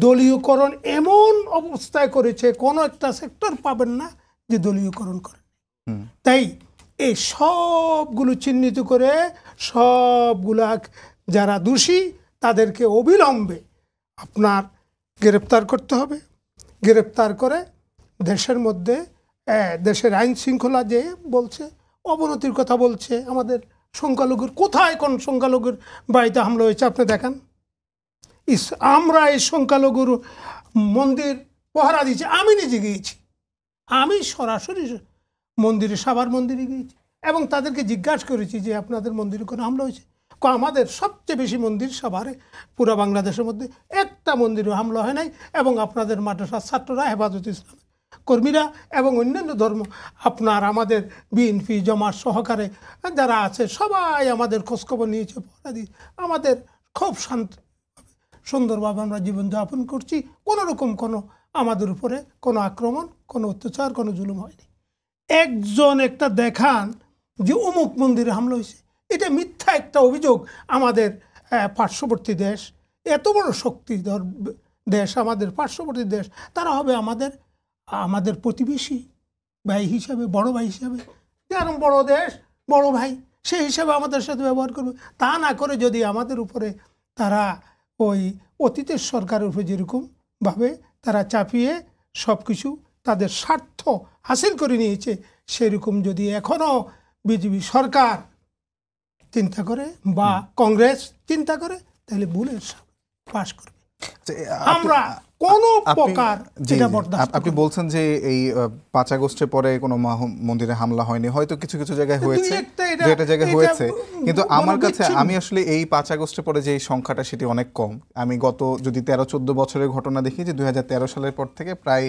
দলীয়করণ এমন অবস্থায় করেছে, কোনো একটা সেক্টর পাবেন না যে দলীয়করণ করে। তাই এই সবগুলো চিহ্নিত করে সবগুলা যারা দোষী তাদেরকে অবিলম্বে আপনার গ্রেপ্তার করতে হবে। গ্রেপ্তার করে দেশের মধ্যে, দেশের আইন শৃঙ্খলা যে বলছে অবনতির কথা বলছে, আমাদের সংখ্যালঘুর কোথায় কোন সংখ্যালঘুর বাড়িতে হামলা হয়েছে আপনি দেখান। আমরা এই সংখ্যালঘুর মন্দির পহরা দিয়েছি, আমি নিজে গিয়েছি, আমি সরাসরি মন্দিরে, সাভার মন্দিরে গিয়েছি এবং তাদেরকে জিজ্ঞাসা করেছি যে আপনাদের মন্দিরে কোনো হামলা হয়েছে? আমাদের সবচেয়ে বেশি মন্দির সাভারে, পুরো বাংলাদেশের মধ্যে একটা মন্দিরে হামলা হয় নাই এবং আপনাদের মাদ্রাসার ছাত্ররা, হেফাজত ইসলাম কর্মীরা এবং অন্যান্য ধর্ম আপনার আমাদের বিএনপি জামাত সহকারে যারা আছে সবাই আমাদের খোঁজখবর নিয়েছে, পড়া দিয়ে আমাদের খুব শান্ত সুন্দরভাবে আমরা জীবনযাপন করছি। কোনো রকম কোনো আমাদের উপরে কোনো আক্রমণ, কোনো অত্যাচার, কোনো জুলুম হয়নি। একজন একটা দেখান যে অমুক মন্দিরে হামলা হয়েছে, এটা মিথ্যা একটা অভিযোগ। আমাদের পার্শ্ববর্তী দেশ, এত বড় শক্তিধর দেশ, আমাদের পার্শ্ববর্তী দেশ, তারা হবে আমাদের প্রতিবেশী ভাই হিসাবে, বড় ভাই হিসাবে, যেরকম বড় দেশ বড় ভাই সেই হিসাবে আমাদের সাথে ব্যবহার করবে। তা না করে যদি আমাদের উপরে তারা ওই অতীতের সরকারের উপরে যেরকমভাবে তারা চাপিয়ে সব কিছু তাদের স্বার্থ হাসিল করে নিয়েছে, সেরকম যদি এখনও বিজেপি সরকার চিন্তা করে বা কংগ্রেস চিন্তা করে তাহলে বুলেট পাস করবে। আমরা কোনো প্রকার যেটা বরদাস্ত। আপনি বলছেন যে এই 5 আগস্টের পরে কোনো মন্দিরে হামলা হয়নি, হয়তো কিছু কিছু জায়গায় হয়েছে, দুইটা জায়গায় হয়েছে, কিন্তু আমার কাছে, আমি আসলে এই 5 আগস্টের পরে যে সংখ্যাটা সেটি অনেক কম। আমি গত যদি 13-14 বছরের ঘটনা দেখি, যে 2013 সালের পর থেকে প্রায়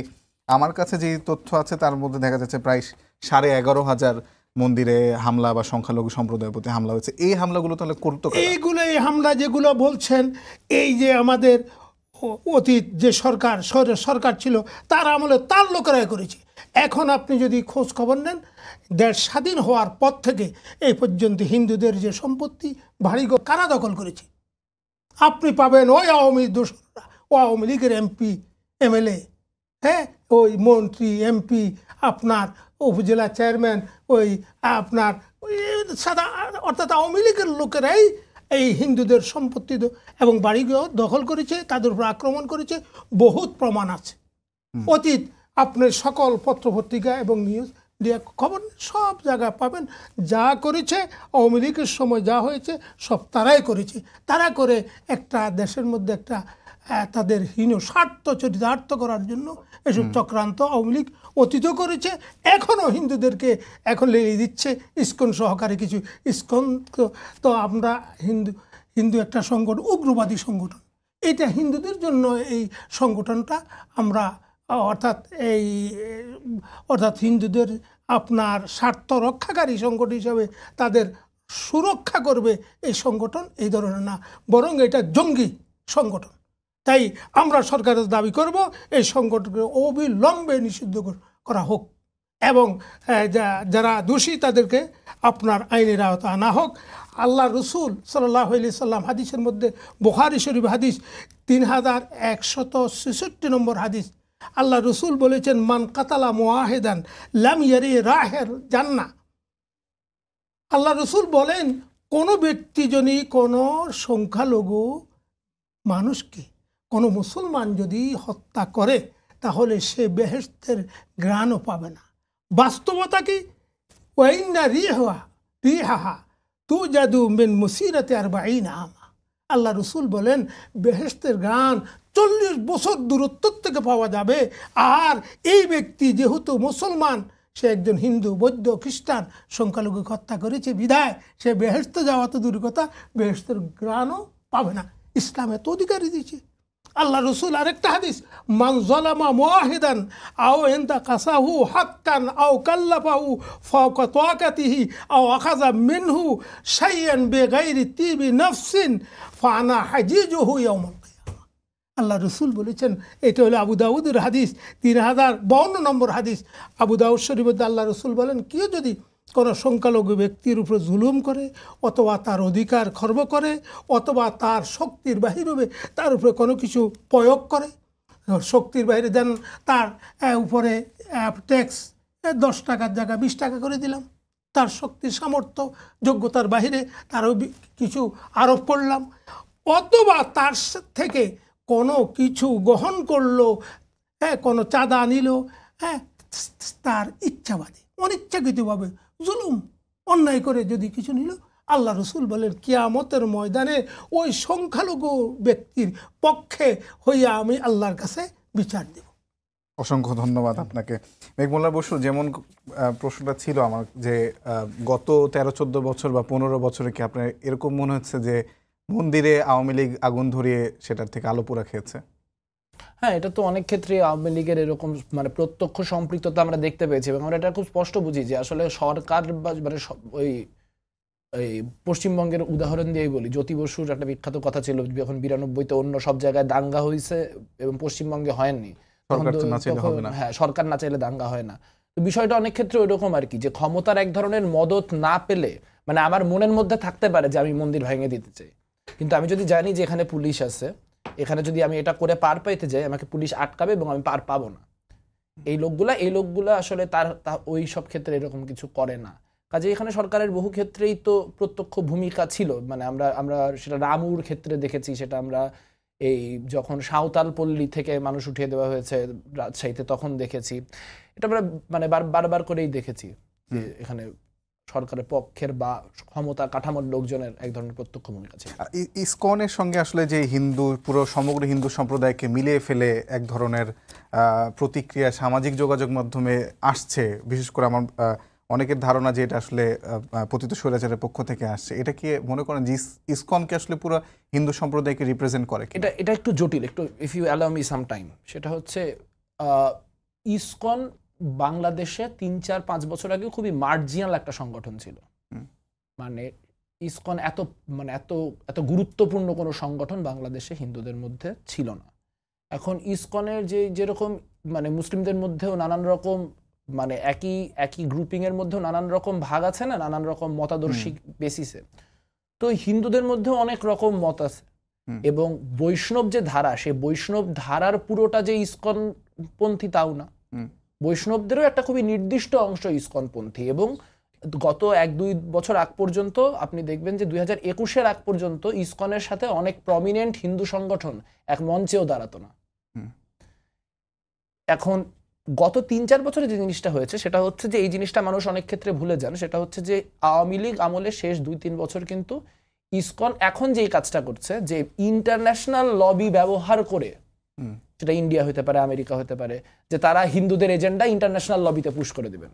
আমার কাছে যে তথ্য আছে তার মধ্যে দেখা যাচ্ছে প্রায় 11,500 মন্দিরে হামলা বা সংখ্যালঘু সম্প্রদায়ের প্রতি হামলা হয়েছে। এই হামলাগুলো তাহলে করতো, এইগুলো, এই হামলা যেগুলো বলছেন, এই যে আমাদের অতীত যে সরকার ছিল তার আমলে তার লোকেরাই করেছে। এখন আপনি যদি খোঁজ খবর নেন, দেশ স্বাধীন হওয়ার পর থেকে এই পর্যন্ত হিন্দুদের যে সম্পত্তি বাড়িঘর কারা দখল করেছে আপনি পাবেন ওই আওয়ামী দোসররা, ও আওয়ামী লীগের এমপি, এমএলএ, হ্যাঁ, ওই মন্ত্রী, এমপি, আপনার উপজেলা চেয়ারম্যান, ওই আপনার সাদা, অর্থাৎ আওয়ামী লীগের লোকেরাই এই হিন্দুদের সম্পত্তি এবং বাড়িঘর দখল করেছে, তাদের উপর আক্রমণ করেছে। বহুত প্রমাণ আছে। অতীত আপনার সকল পত্রপত্রিকা এবং নিউজ দিয়ে খবর সব জায়গায় পাবেন। যা করেছে আওয়ামী লীগের সময় যা হয়েছে সব তারাই করেছে। তারা করে একটা দেশের মধ্যে একটা তাদের হীন স্বার্থ চরিতার্থ করার জন্য এসব চক্রান্ত আওয়ামী লীগ অতীতও করেছে, এখনও হিন্দুদেরকে এখন লেগে দিচ্ছে। ইসকন সহকারে কিছু ইসকন তো আমরা হিন্দু একটা সংগঠন, উগ্রবাদী সংগঠন, এটা হিন্দুদের জন্য এই সংগঠনটা আমরা অর্থাৎ হিন্দুদের আপনার স্বার্থ রক্ষাকারী সংগঠন হিসাবে তাদের সুরক্ষা করবে এই সংগঠন এই ধরনের না, বরং এটা জঙ্গি সংগঠন। তাই আমরা সরকারের দাবি করব এই সংগঠনকে অবিলম্বে নিষিদ্ধ করা হোক এবং যারা দোষী তাদেরকে আপনার আইনের আওতা আনা হোক। আল্লাহ রসুল সাল্লাল্লাহু আলাইহি সাল্লাম হাদিসের মধ্যে, বুখারী শরীফ হাদিস 3166 নম্বর হাদিস, আল্লাহ রসুল বলেছেন, মান কাতালা মুআহিদান লাম ইয়ারি রাহের জান্নাহ। আল্লাহ রসুল বলেন, কোনো ব্যক্তি যদি কোনো সংখ্যালঘু মানুষকে, কোনো মুসলমান যদি হত্যা করে, তাহলে সে বেহেশতের ঘ্রাণও পাবে না। বাস্তবতা কি? ওয়াইন্না রিহাহা তুজাদু মিন মুসিরাতি 40 আমা। আল্লাহ রসুল বলেন, বেহেশতের ঘ্রাণ 40 বছর দূরত্ব থেকে পাওয়া যাবে। আর এই ব্যক্তি যেহেতু মুসলমান, সে একজন হিন্দু, বৌদ্ধ, খ্রিস্টান সংখ্যালঘু হত্যা করেছে বিধায় সে বেহেশতে যাওয়া তো দূর কথা, বেহেশতের ঘ্রাণও পাবে না। ইসলাম এত অধিকারী দিয়েছে। আল্লাহ রসুল আরেকটা হাদিস, মান যালামা মুআহিদান আও ইনতা কাসাহু হাক্কান আও কাল্লাফাহু ফাওকা তাকাতিহি আও আখাযা মিনহু শাইআন বিগাইরি তিবি নাফসিন ফাআনা হাজিজুহু ইয়াউমাল কিয়ামা। আল্লাহ রসুল বলেছেন, এটা হলো আবু দাউদের হাদিস, 3052 নম্বর হাদিস। আবু দাউদ শরীফে আল্লাহ রসুল বলেন, কেউ যদি কোনো সংখ্যালঘু ব্যক্তির উপর জুলুম করে, অথবা তার অধিকার খর্ব করে, অথবা তার শক্তির বাহিরে তার উপরে কোনো কিছু প্রয়োগ করে, শক্তির বাইরে দেন, তার উপরে ট্যাক্স 10 টাকার জায়গায় 20 টাকা করে দিলাম, তার শক্তির সামর্থ্য যোগ্যতার বাহিরে তারও কিছু আরোপ করলাম, অথবা তার থেকে কোনো কিছু গ্রহণ করলো, কোনো চাঁদা নিল, তার ইচ্ছাবাদী অনিচ্ছাকৃতভাবে জুলুম অন্যায় করে যদি কিছু নিল, আল্লাহ রসুল বলেন, কিয়ামতের ময়দানে ওই সংখ্যালঘু ব্যক্তির পক্ষে হইয়া আমি আল্লাহর কাছে বিচার দেব। অসংখ্য ধন্যবাদ আপনাকে। মেঘমুল্লাহ বসু, যেমন প্রশ্নটা ছিল আমার, যে গত 13-14 বছর বা 15 বছরে কি আপনার এরকম মনে হচ্ছে যে মন্দিরে আওয়ামী লীগ আগুন ধরিয়ে সেটার থেকে আলো পোড়া খেয়েছে? হ্যাঁ, এটা তো অনেক ক্ষেত্রে আওয়ামী লীগের এরকম মানে প্রত্যক্ষ সম্পৃক্ততা আমরা দেখতে পেয়েছি, এবং আমরা এটা খুব স্পষ্ট বুঝি যে আসলে সরকার মানে ওই পশ্চিমবঙ্গের উদাহরণ দিয়েই বলি, জ্যোতি বসুর একটা বিখ্যাত কথা ছিল, যখন 92-তে অন্য সব জায়গায় দাঙ্গা হয়েছে এবং পশ্চিমবঙ্গে হয়নি, হ্যাঁ, সরকার না চাইলে দাঙ্গা হয় না। তো বিষয়টা অনেক ক্ষেত্রে ওইরকম আর কি, যে ক্ষমতার এক ধরনের মদত না পেলে, মানে আমার মনের মধ্যে থাকতে পারে যে আমি মন্দির ভেঙে দিতে চাই, কিন্তু আমি যদি জানি যে এখানে পুলিশ আছে, এখানে যদি আমি এটা করে পার পাইতে যাই আমাকে পুলিশ আটকাবে এবং আমি পার পাবো না, এই লোকগুলা আসলে তার ওই সব ক্ষেত্রে এরকম কিছু করে না। কাজে এখানে সরকারের বহু ক্ষেত্রেই তো প্রত্যক্ষ ভূমিকা ছিল, মানে আমরা সেটা রামুর ক্ষেত্রে দেখেছি, সেটা আমরা এই যখন সাঁওতাল পল্লী থেকে মানুষ উঠিয়ে দেওয়া হয়েছে রাজশাহীতে তখন দেখেছি, এটা আমরা মানে বারবার করেই দেখেছি যে এখানে সরকারের পক্ষের বা ক্ষমতা কাঠামোর লোকজনের এক ধরনের প্রত্যক্ষ ভূমিকা ছিল। ইসকনের সঙ্গে আসলে যে পুরো সমগ্র হিন্দু সম্প্রদায়কে মিলিয়ে ফেলে এক ধরনের প্রতিক্রিয়া সামাজিক যোগাযোগ মাধ্যমে আসছে, বিশেষ করে আমার অনেকের ধারণা যে এটা আসলে পতিত স্বৈরাচারের পক্ষ থেকে আসছে, এটা কি মনে করেন যে ইসকনকে আসলে পুরো হিন্দু সম্প্রদায়কে রিপ্রেজেন্ট করে? এটা একটু জটিল, একটু if you allow me some time. সেটা হচ্ছে ইসকন বাংলাদেশে 3-4-5 বছর আগে খুবই মার্জিনাল একটা সংগঠন ছিল, মানে ইসকন এত গুরুত্বপূর্ণ কোনো সংগঠন বাংলাদেশে হিন্দুদের মধ্যে ছিল না। এখন ইসকনের যেরকম মানে মুসলিমদের মধ্যেও নানান রকম মানে একই গ্রুপিং এর মধ্যেও নানান রকম ভাগ আছে না, নানান রকম মতাদর্শিক বেসিসে, তো হিন্দুদের মধ্যেও অনেক রকম মত আছে, এবং বৈষ্ণব যে ধারা, সে বৈষ্ণব ধারার পুরোটা যে ইসকন পন্থী তাও না, বৈষ্ণবদেরও একটা খুবই নির্দিষ্ট অংশ ইসকনপন্থী। এবং গত 1-2 বছর আগ পর্যন্ত আপনি দেখবেন যে 2021-এর আগ পর্যন্ত ইসকনের সাথে অনেক প্রমিনেন্ট হিন্দু সংগঠন এক মঞ্চেও দাঁড়াতো না। এখন গত 3-4 বছরে যে জিনিসটা হয়েছে সেটা হচ্ছে যে এই জিনিসটা মানুষ অনেক ক্ষেত্রে ভুলে যান, সেটা হচ্ছে যে আওয়ামী লীগ আমলে শেষ 2-3 বছর কিন্তু ইসকন এখন যেই কাজটা করছে, যে ইন্টারন্যাশনাল লবি ব্যবহার করে, সেটা ইন্ডিয়া হতে পারে, আমেরিকা হতে পারে, যে তারা হিন্দুদের এজেন্ডা ইন্টারন্যাশনাল লবিতে পুশ করে দেবেন,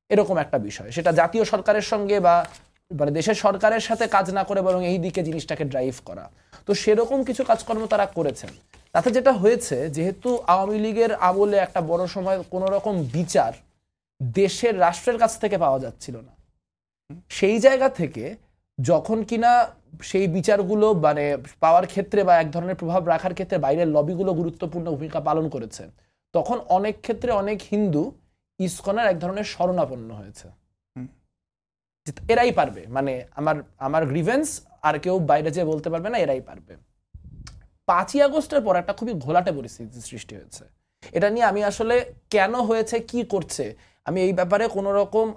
এরকম একটা বিষয়, সেটা জাতীয় সরকারের সঙ্গে বা মানে দেশের সরকারের সাথে কাজ না করে বরং এই দিকে জিনিসটাকে ড্রাইভ করা, তো সেরকম কিছু কাজকর্ম তারা করেছেন। তাতে যেটা হয়েছে, যেহেতু আওয়ামী লীগের আমলে একটা বড় সময় কোনো রকম বিচার দেশের রাষ্ট্রের কাছ থেকে পাওয়া যাচ্ছিল না, সেই জায়গা থেকে যখন কিনা সেই বিচারগুলো মানে পাওয়ার ক্ষেত্রে বা এক ধরনের প্রভাব রাখার ক্ষেত্রে বাইরের লবিগুলো গুরুত্বপূর্ণ ভূমিকা পালন করেছে, তখন অনেক ক্ষেত্রে অনেক হিন্দু ইসকনের এক ধরনের শরণাপন্ন হয়েছে। এরাই পারবে, মানে আমার গ্রিভেন্স আর কেউ বাইরে যেয়ে বলতে পারবে না, এরাই পারবে। 5ই আগস্টের পর একটা খুবই ঘোলাটে পরিস্থিতি সৃষ্টি হয়েছে। এটা নিয়ে আমি আসলে কেন হয়েছে, কি করছে, আমি এই ব্যাপারে কোনো রকম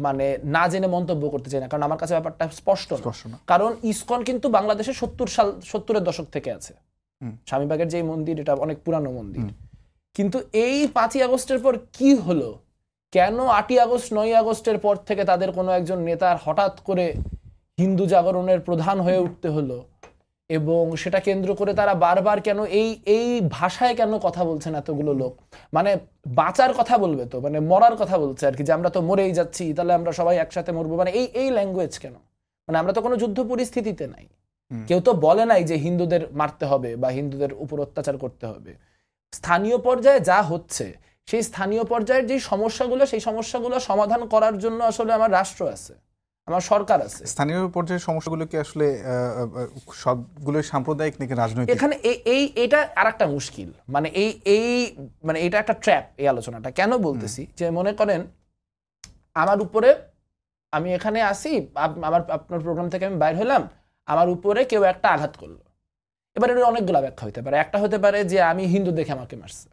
মানে না জেনে মন্তব্য করতে চাই না, কারণ আমার কাছে ব্যাপারটা স্পষ্ট না। কারণ ইসকন কিন্তু বাংলাদেশে 70-এর দশক থেকে আছে। স্বামীবাগের যে মন্দির, এটা অনেক পুরানো মন্দির। কিন্তু এই 5ই আগস্টের পর কি হলো, কেন 8ই আগস্ট 9ই আগস্টের পর থেকে তাদের কোনো একজন নেতার হঠাৎ করে হিন্দু জাগরণের প্রধান হয়ে উঠতে হলো, এবং সেটা কেন্দ্র করে তারা বারবার কেন এই ভাষায় কেন কথা বলছেন এতগুলো লোক, মানে বাঁচার কথা বলবে তো, মানে মরার কথা বলছে আর কি, যে আমরা তো মরেই যাচ্ছি, তাহলে আমরা সবাই একসাথে মরবো, মানে এই ল্যাঙ্গুয়েজ কেন? মানে আমরা তো কোনো যুদ্ধ পরিস্থিতিতে নাই, কেউ তো বলে নাই যে হিন্দুদের মারতে হবে বা হিন্দুদের উপর অত্যাচার করতে হবে। স্থানীয় পর্যায়ে যা হচ্ছে, সেই স্থানীয় পর্যায়ের যে সমস্যাগুলো, সেই সমস্যাগুলো সমাধান করার জন্য আসলে আমার রাষ্ট্র আছে, আমার সরকার আছে। স্থানীয় পর্যায়ের সমস্যাগুলো কি আসলে সবগুলো সাম্প্রদায়িক নাকি রাজনৈতিক? এখানে এইটা আরেকটা মুশকিল, মানে মানে এটা একটা ট্র্যাপ। এই আলোচনাটা কেন বলতেছি, যে মনে করেন আমার উপরে, আমি এখানে আসি, আপনার প্রোগ্রাম থেকে আমি বাইর হলাম, আমার উপরে কেউ একটা আঘাত করলো। এবার এর অনেকগুলো ব্যাখ্যা হতে পারে। একটা হতে পারে যে আমি হিন্দু দেখে আমাকে মারছে,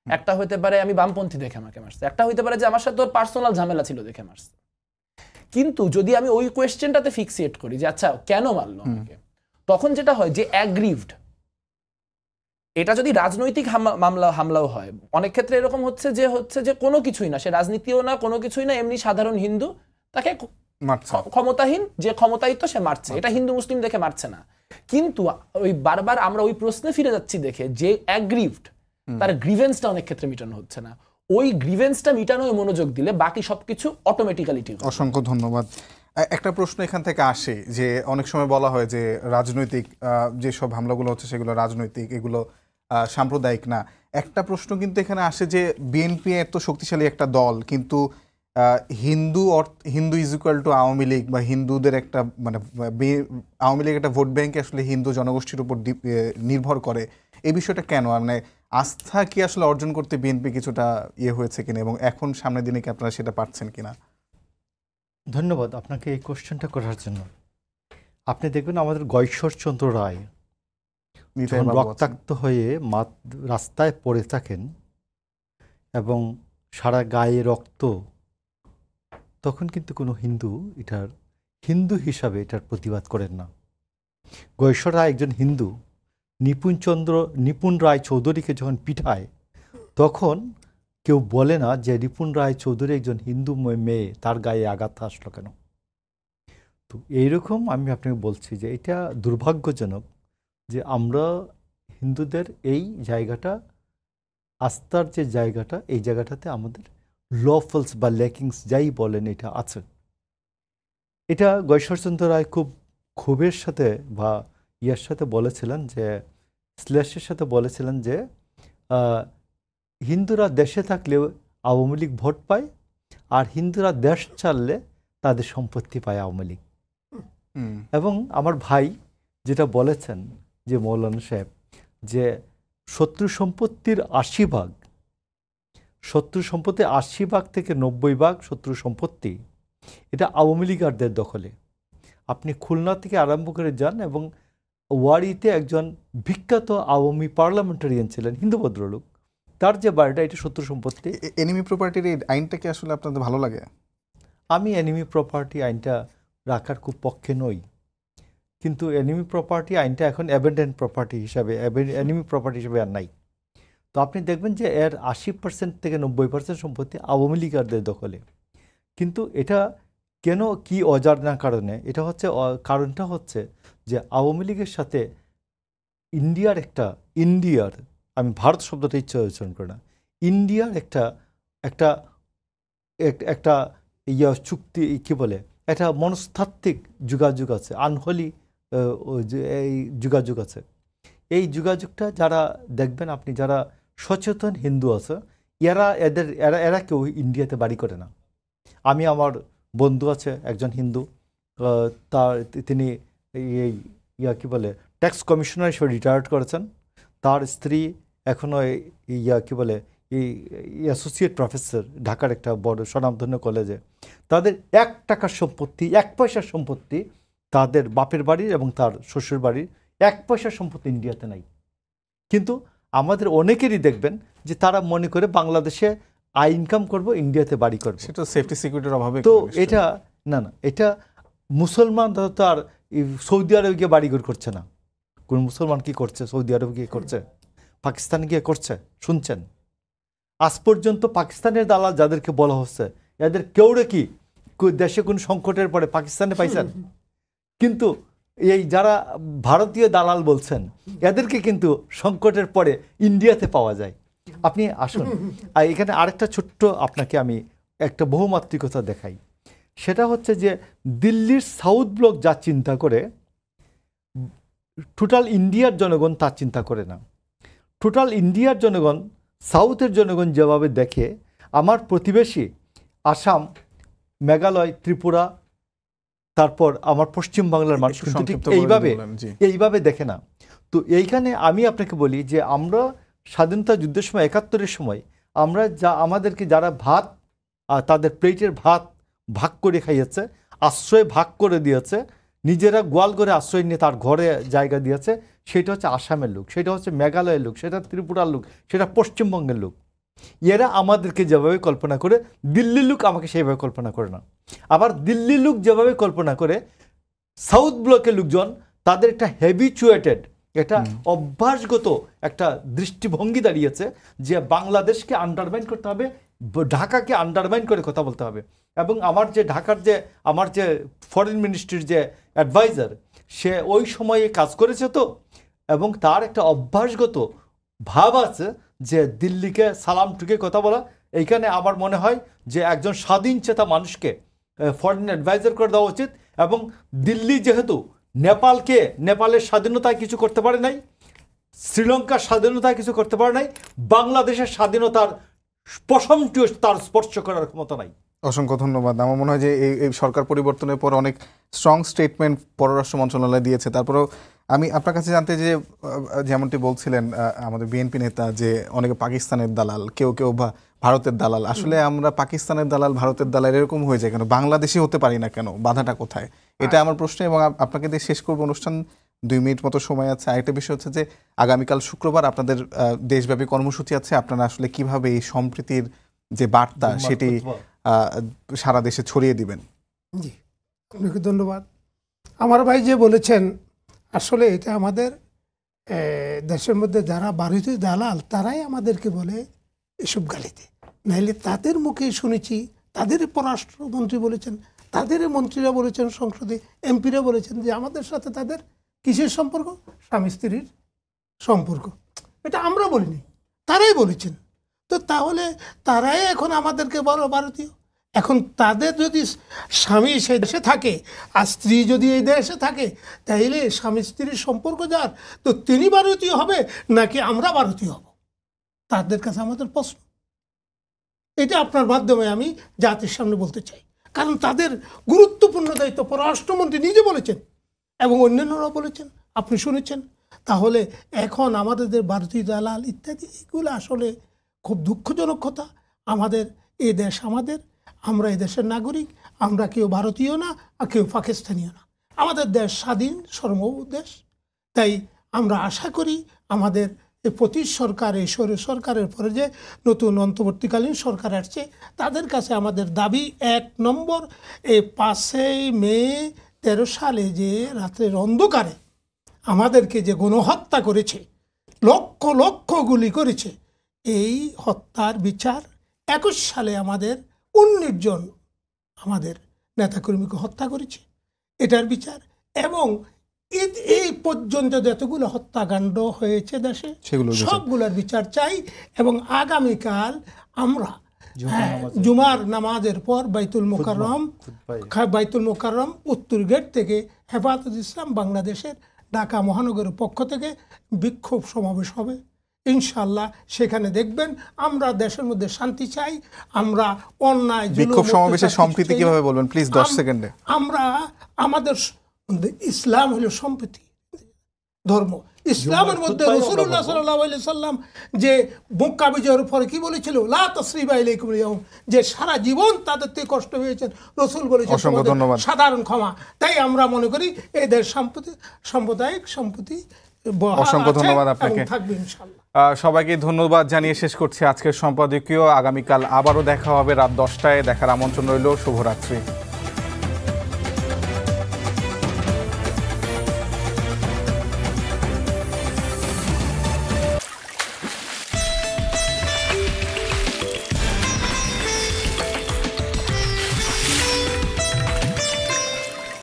একটা হতে পারে আমি বামপন্থী দেখে আমাকে মারছে, একটা হতে পারে যে আমার সাথে ওর পার্সোনাল ঝামেলা ছিল দেখে মারছে। কিন্তু যদি আমি ওই কোয়েশ্চেনটাতে ফিক্সিয়েট করি যে আচ্ছা কেন মারলো আমাকে, তখন যেটা হয় যে অ্যাগ্রিভড, এটা যদি রাজনৈতিক হামলাও হয়, অনেক ক্ষেত্রে এরকম হচ্ছে যে কোনো কিছুই না, সে রাজনীতিও না, কোনো কিছুই না, এমনি সাধারণ হিন্দু, তাকে ক্ষমতাহীন, যে ক্ষমতায়িত, সে মারছে। এটা হিন্দু মুসলিম দেখে মারছে না। কিন্তু ওই বারবার আমরা ওই প্রশ্নে ফিরে যাচ্ছি দেখে যে অ্যাগ্রিভড, তার গ্রিভেন্সটা অনেক ক্ষেত্রে মিটানো হচ্ছে না। ওই গ্রিভেন্সটা মিটানোয় মনোযোগ দিলে বাকি সবকিছু অটোমেটিক্যালি ঠিক। অসংখ্য ধন্যবাদ। একটা প্রশ্ন এখান থেকে আসে যে অনেক সময় বলা হয় যে রাজনৈতিক যেসব হামলাগুলো হচ্ছে সেগুলো রাজনৈতিক, এগুলো সাম্প্রদায়িক না। একটা প্রশ্ন কিন্তু এখানে আসে যে বিএনপি এত শক্তিশালী একটা দল, কিন্তু Hindu is equal to Awami League, বা হিন্দুদের একটা মানে আওয়ামী লীগ একটা ভোট ব্যাংক আসলে হিন্দু জনগোষ্ঠীর উপর নির্ভর করে। এই বিষয়টা কেন, মানে আস্থা কি আসলে অর্জন করতে বিএনপি কিছুটা হয়েছে কিনা, এবং এখন সামনের দিনে কি আপনারা সেটা পাচ্ছেন কিনা? ধন্যবাদ আপনাকে এই কোশ্চেনটা করার জন্য। আপনি দেখবেন আমাদের গয়েশ্বরচন্দ্র রায় রক্তাক্ত হয়ে রাস্তায় পড়ে থাকেন এবং সারা গায়ে রক্ত, তখন কিন্তু কোনো হিন্দু হিসাবে এটার প্রতিবাদ করেন না। গয়েশ্বর রায় একজন হিন্দু, নিপুণ রায় চৌধুরীকে যখন পিঠায়, তখন কেউ বলে না যে নিপুণ রায় চৌধুরী একজন হিন্দু মেয়ে, তার গায়ে আঘাত আসলো কেন। তো এইরকম আমি আপনাকে বলছি যে এটা দুর্ভাগ্যজনক যে আমরা হিন্দুদের এই জায়গাটা, আস্থার যে জায়গাটা, এই জায়গাটাতে আমাদের লফলস বা ল্যাকিংস যাই বলেন এটা আছে। এটা গয়েশ্বরচন্দ্র রায় খুব ক্ষোভের সাথে বা ইয়ার সাথে বলেছিলেন, যে শ্লেষের সাথে বলেছিলেন যে হিন্দুরা দেশে থাকলেও আওয়ামী লীগ ভোট পায়, আর হিন্দুরা দেশ ছাড়লে তাদের সম্পত্তি পায় আওয়ামী লীগ। এবং আমার ভাই যেটা বলেছেন যে মৌলানা সাহেব, যে শত্রু সম্পত্তির 80 ভাগ থেকে 90 ভাগ শত্রু সম্পত্তি এটা আওয়ামী লীগারদের দখলে। আপনি খুলনা থেকে আরম্ভ করে যান, এবং ওয়ারিতে একজন বিখ্যাত আওয়ামী পার্লামেন্টারিয়ান ছিলেন, হিন্দু ভদ্রলোক, তার যে বাড়িটা, এটা শত্রু সম্পত্তি। এনিমি প্রপার্টির এই আইনটা কি আসলে আপনাদের ভালো লাগে? আমি এনিমি প্রপার্টি আইনটা রাখার খুব পক্ষে নই, কিন্তু এনিমি প্রপার্টি আইনটা এখন অ্যাবেন্ডেন্ট প্রপার্টি হিসাবে, এনিমি প্রপার্টি হিসাবে আর নাই। তো আপনি দেখবেন যে এর 80% থেকে 90% সম্পত্তি আওয়ামী লীগারদের দখলে। কিন্তু এটা কেন, কি অজানা কারণে এটা হচ্ছে, কারণটা হচ্ছে যে আওয়ামী লীগের সাথে ইন্ডিয়ার আমি ভারত শব্দটা ইচ্ছা উচ্চারণ করি না, ইন্ডিয়ার একটা চুক্তি, কি বলে, একটা মনস্তাত্ত্বিক যোগাযোগ আছে, আনহলি এই যোগাযোগ আছে। এই যোগাযোগটা যারা দেখবেন আপনি, যারা সচেতন হিন্দু আছে, এরা কেউ ইন্ডিয়াতে বাড়ি করে না। আমার বন্ধু আছে একজন হিন্দু, তার তিনি এই কি বলে ট্যাক্স কমিশনার হিসেবে রিটায়ার্ড করেছেন। তার স্ত্রী এখনও কি বলে এই অ্যাসোসিয়েট প্রফেসর ঢাকার একটা বড় স্বনামধন্য কলেজে। তাদের 1 টাকার সম্পত্তি, 1 পয়সার সম্পত্তি তাদের বাপের বাড়ির এবং তার শ্বশুর বাড়ির 1 পয়সার সম্পত্তি ইন্ডিয়াতে নাই। কিন্তু আমাদের অনেকেরই দেখবেন যে তারা মনে করে বাংলাদেশে ইনকাম করব, ইন্ডিয়াতে বাড়ি করব। সেটা সেফটি সিকিউরিটির অভাবে। তো এটা না, এটা মুসলমান তো আর সৌদি আরবে গিয়ে বাড়িঘর করছে না। কোন মুসলমান কি করছে? সৌদি আরবে গিয়ে করছে, পাকিস্তানে গিয়ে করছে, শুনছেন? আজ পর্যন্ত পাকিস্তানের দালাল যাদেরকে বলা হচ্ছে, এদের কেউরে কি দেশে কোন সংকটের পরে পাকিস্তানে পাইছেন? কিন্তু এই যারা ভারতীয় দালাল বলছেন, এদেরকে কিন্তু সংকটের পরে ইন্ডিয়াতে পাওয়া যায়। আপনি আসুন, আর এখানে আরেকটা ছোট্ট আপনাকে আমি একটা বহুমাত্রিকতা দেখাই। সেটা হচ্ছে যে দিল্লির সাউথ ব্লক যা চিন্তা করে, টোটাল ইন্ডিয়ার জনগণ তা চিন্তা করে না। টোটাল ইন্ডিয়ার জনগণ, সাউথের জনগণ যেভাবে দেখে, আমার প্রতিবেশী আসাম, মেঘালয়, ত্রিপুরা, তারপর আমার পশ্চিম বাংলার মানুষ কিন্তু ঠিক এইভাবে দেখে না। তো এইখানে আমি আপনাকে বলি যে আমরা স্বাধীনতা যুদ্ধের সময় 71-এর সময় আমরা আমাদেরকে যারা ভাত, তাদের প্লেটের ভাত ভাগ করে খাইয়েছে, আশ্রয় ভাগ করে দিয়েছে, নিজেরা গোয়াল করে আশ্রয় নিয়ে তার ঘরে জায়গা দিয়েছে, সেটা হচ্ছে আসামের লোক, সেটা হচ্ছে মেঘালয়ের লোক, সেটা ত্রিপুরার লোক, সেটা পশ্চিমবঙ্গের লোক। এরা আমাদেরকে যেভাবে কল্পনা করে, দিল্লির লোক আমাকে সেইভাবে কল্পনা করে না। আবার দিল্লির লোক যেভাবে কল্পনা করে, সাউথ ব্লকের লোকজন তাদের একটা হ্যাবিচুয়েটেড, এটা অভ্যাসগত একটা দৃষ্টিভঙ্গি দাঁড়িয়েছে যে বাংলাদেশকে আন্ডারমাইন করতে হবে, ঢাকাকে আন্ডারমাইন করে কথা বলতে হবে। এবং আমার যে ফরেন মিনিস্ট্রির যে অ্যাডভাইজার, সে ওই সময়ে কাজ করেছে তো, এবং তার একটা অভ্যাসগত ভাব আছে যে দিল্লিকে সালাম টুকে কথা বলা। এইখানে আমার মনে হয় যে একজন স্বাধীন চেতা মানুষকে ফরেন অ্যাডভাইজার করে দেওয়া উচিত। এবং দিল্লি যেহেতু নেপালের স্বাধীনতায় কিছু করতে পারে নাই, শ্রীলঙ্কার স্বাধীনতায় কিছু করতে পারে নাই, বাংলাদেশের স্বাধীনতার পশমটিও তার স্পর্শ করার ক্ষমতা নাই। অসংখ্য ধন্যবাদ। আমার মনে হয় যে এই সরকার পরিবর্তনের পর অনেক স্ট্রং স্টেটমেন্ট পররাষ্ট্র মন্ত্রণালয় দিয়েছে। তারপরেও আমি আপনার কাছে জানতে যে যেমনটি বলছিলেন আমাদের বিএনপি নেতা যে অনেকে পাকিস্তানের দালাল, কেউ বা ভারতের দালাল। আসলে আমরা পাকিস্তানের দালাল, ভারতের দালাল এরকম হয়ে যায় কেন? বাংলাদেশি হতে পারি না কেন? বাধাটা কোথায়? এটা আমার প্রশ্ন। এবং আপনাকে দিয়ে শেষ করবো অনুষ্ঠান, 2 মিনিট মতো সময় আছে। আরেকটা বিষয় হচ্ছে যে আগামীকাল শুক্রবার আপনাদের দেশব্যাপী কর্মসূচি আছে। আপনারা আসলে কিভাবে এই সম্প্রীতির যে বার্তা সেটি সারা দেশে ছড়িয়ে দিবেন? জি, আপনাকে ধন্যবাদ। আমার ভাই যে বলেছেন, আসলে এটা আমাদের দেশের মধ্যে যারা ভারতীয় দালাল, তারাই আমাদেরকে বলে এসব গালিতে। নাইলে তাদের মুখে শুনেছি, তাদের পররাষ্ট্রমন্ত্রী বলেছেন, তাদের মন্ত্রীরা বলেছেন, সংসদে এমপিরা বলেছেন যে আমাদের সাথে তাদের কিসের সম্পর্ক? স্বামী স্ত্রীর সম্পর্ক। এটা আমরা বলিনি, তারাই বলেছেন। তো তাহলে তারাই এখন আমাদেরকে বলো ভারতীয়। এখন তাদের যদি স্বামী সেই দেশে থাকে আর স্ত্রী যদি এই দেশে থাকে, তাইলে স্বামী স্ত্রীর সম্পর্ক যার, তো তিনি ভারতীয় হবে নাকি আমরা ভারতীয় হব? তাদের কাছে আমাদের প্রশ্ন। এটা আপনার মাধ্যমে আমি জাতির সামনে বলতে চাই, কারণ তাদের গুরুত্বপূর্ণ দায়িত্ব পররাষ্ট্রমন্ত্রী নিজে বলেছেন এবং অন্যান্যরা বলেছেন, আপনি শুনেছেন। তাহলে এখন আমাদের যে ভারতীয় দালাল ইত্যাদি, এগুলো আসলে খুব দুঃখজনক কথা। আমাদের এই দেশ আমাদের, আমরা এই দেশের নাগরিক, আমরা কেউ ভারতীয় না আর কেউ পাকিস্তানীয় না। আমাদের দেশ স্বাধীন সার্বভৌম দেশ। তাই আমরা আশা করি আমাদের এই প্রতি সরকার, এই সরকারের পরে যে নতুন অন্তর্বর্তীকালীন সরকার আসছে, তাদের কাছে আমাদের দাবি 1 নম্বর, এই 5 মে 13 সালে যে রাত্রের অন্ধকারে আমাদেরকে যে গণহত্যা করেছে, লক্ষ লক্ষ গুলি করেছে, এই হত্যার বিচার। 21 সালে আমাদের 19 জন আমাদের নেতাকর্মীকে হত্যা করেছে, এটার বিচার। এবং এই পর্যন্ত যতগুলো হত্যাকাণ্ড হয়েছে দেশে, সবগুলোর বিচার চাই। এবং আগামীকাল আমরা জুমার নামাজের পর বাইতুল মোকাররম উত্তর গেট থেকে হেফাজত ইসলাম বাংলাদেশের ঢাকা মহানগরের পক্ষ থেকে বিক্ষোভ সমাবেশ হবে। ইনশাল্লাহ সেখানে দেখবেন আমরা দেশের মধ্যে শান্তি চাই, আমরা অন্যায় জুলুম, বিক্ষোভ সমাবেশে অত্যাচার কিছু সম্প্রীতি চাই না। কিভাবে বলবেন প্লিজ 10 সেকেন্ডে। আমরা আমাদের ইসলাম হলো সম্প্রীতি ধর্ম। ইসলামের মধ্যে রাসূলুল্লাহ সাল্লাল্লাহু আলাইহি সাল্লাম যে মক্কা বিজয়ের পরে কি বলেছিল, লা তাসরিবা আলাইকুমুল ইয়াউম, যে সারা জীবন তাদের থেকে কষ্ট হয়েছে, রাসূল বলেছেন অসংখ্য তোমাদের ধন্যবাদ। সাধারণ ক্ষমা। তাই আমরা মনে করি এদের সাম্প্রদায়িক সম্প্রীতি বহাল অসংখ্য আছে ধন্যবাদ এবং আপনাকে। থাকবে ইনশাআল্লাহ। সবাইকে ধন্যবাদ জানিয়ে শেষ করছি আজকের সম্পাদকীয়। আগামীকাল আবারও দেখা হবে রাত 10টায়। দেখার আমন্ত্রণ রইল। শুভরাত্রি।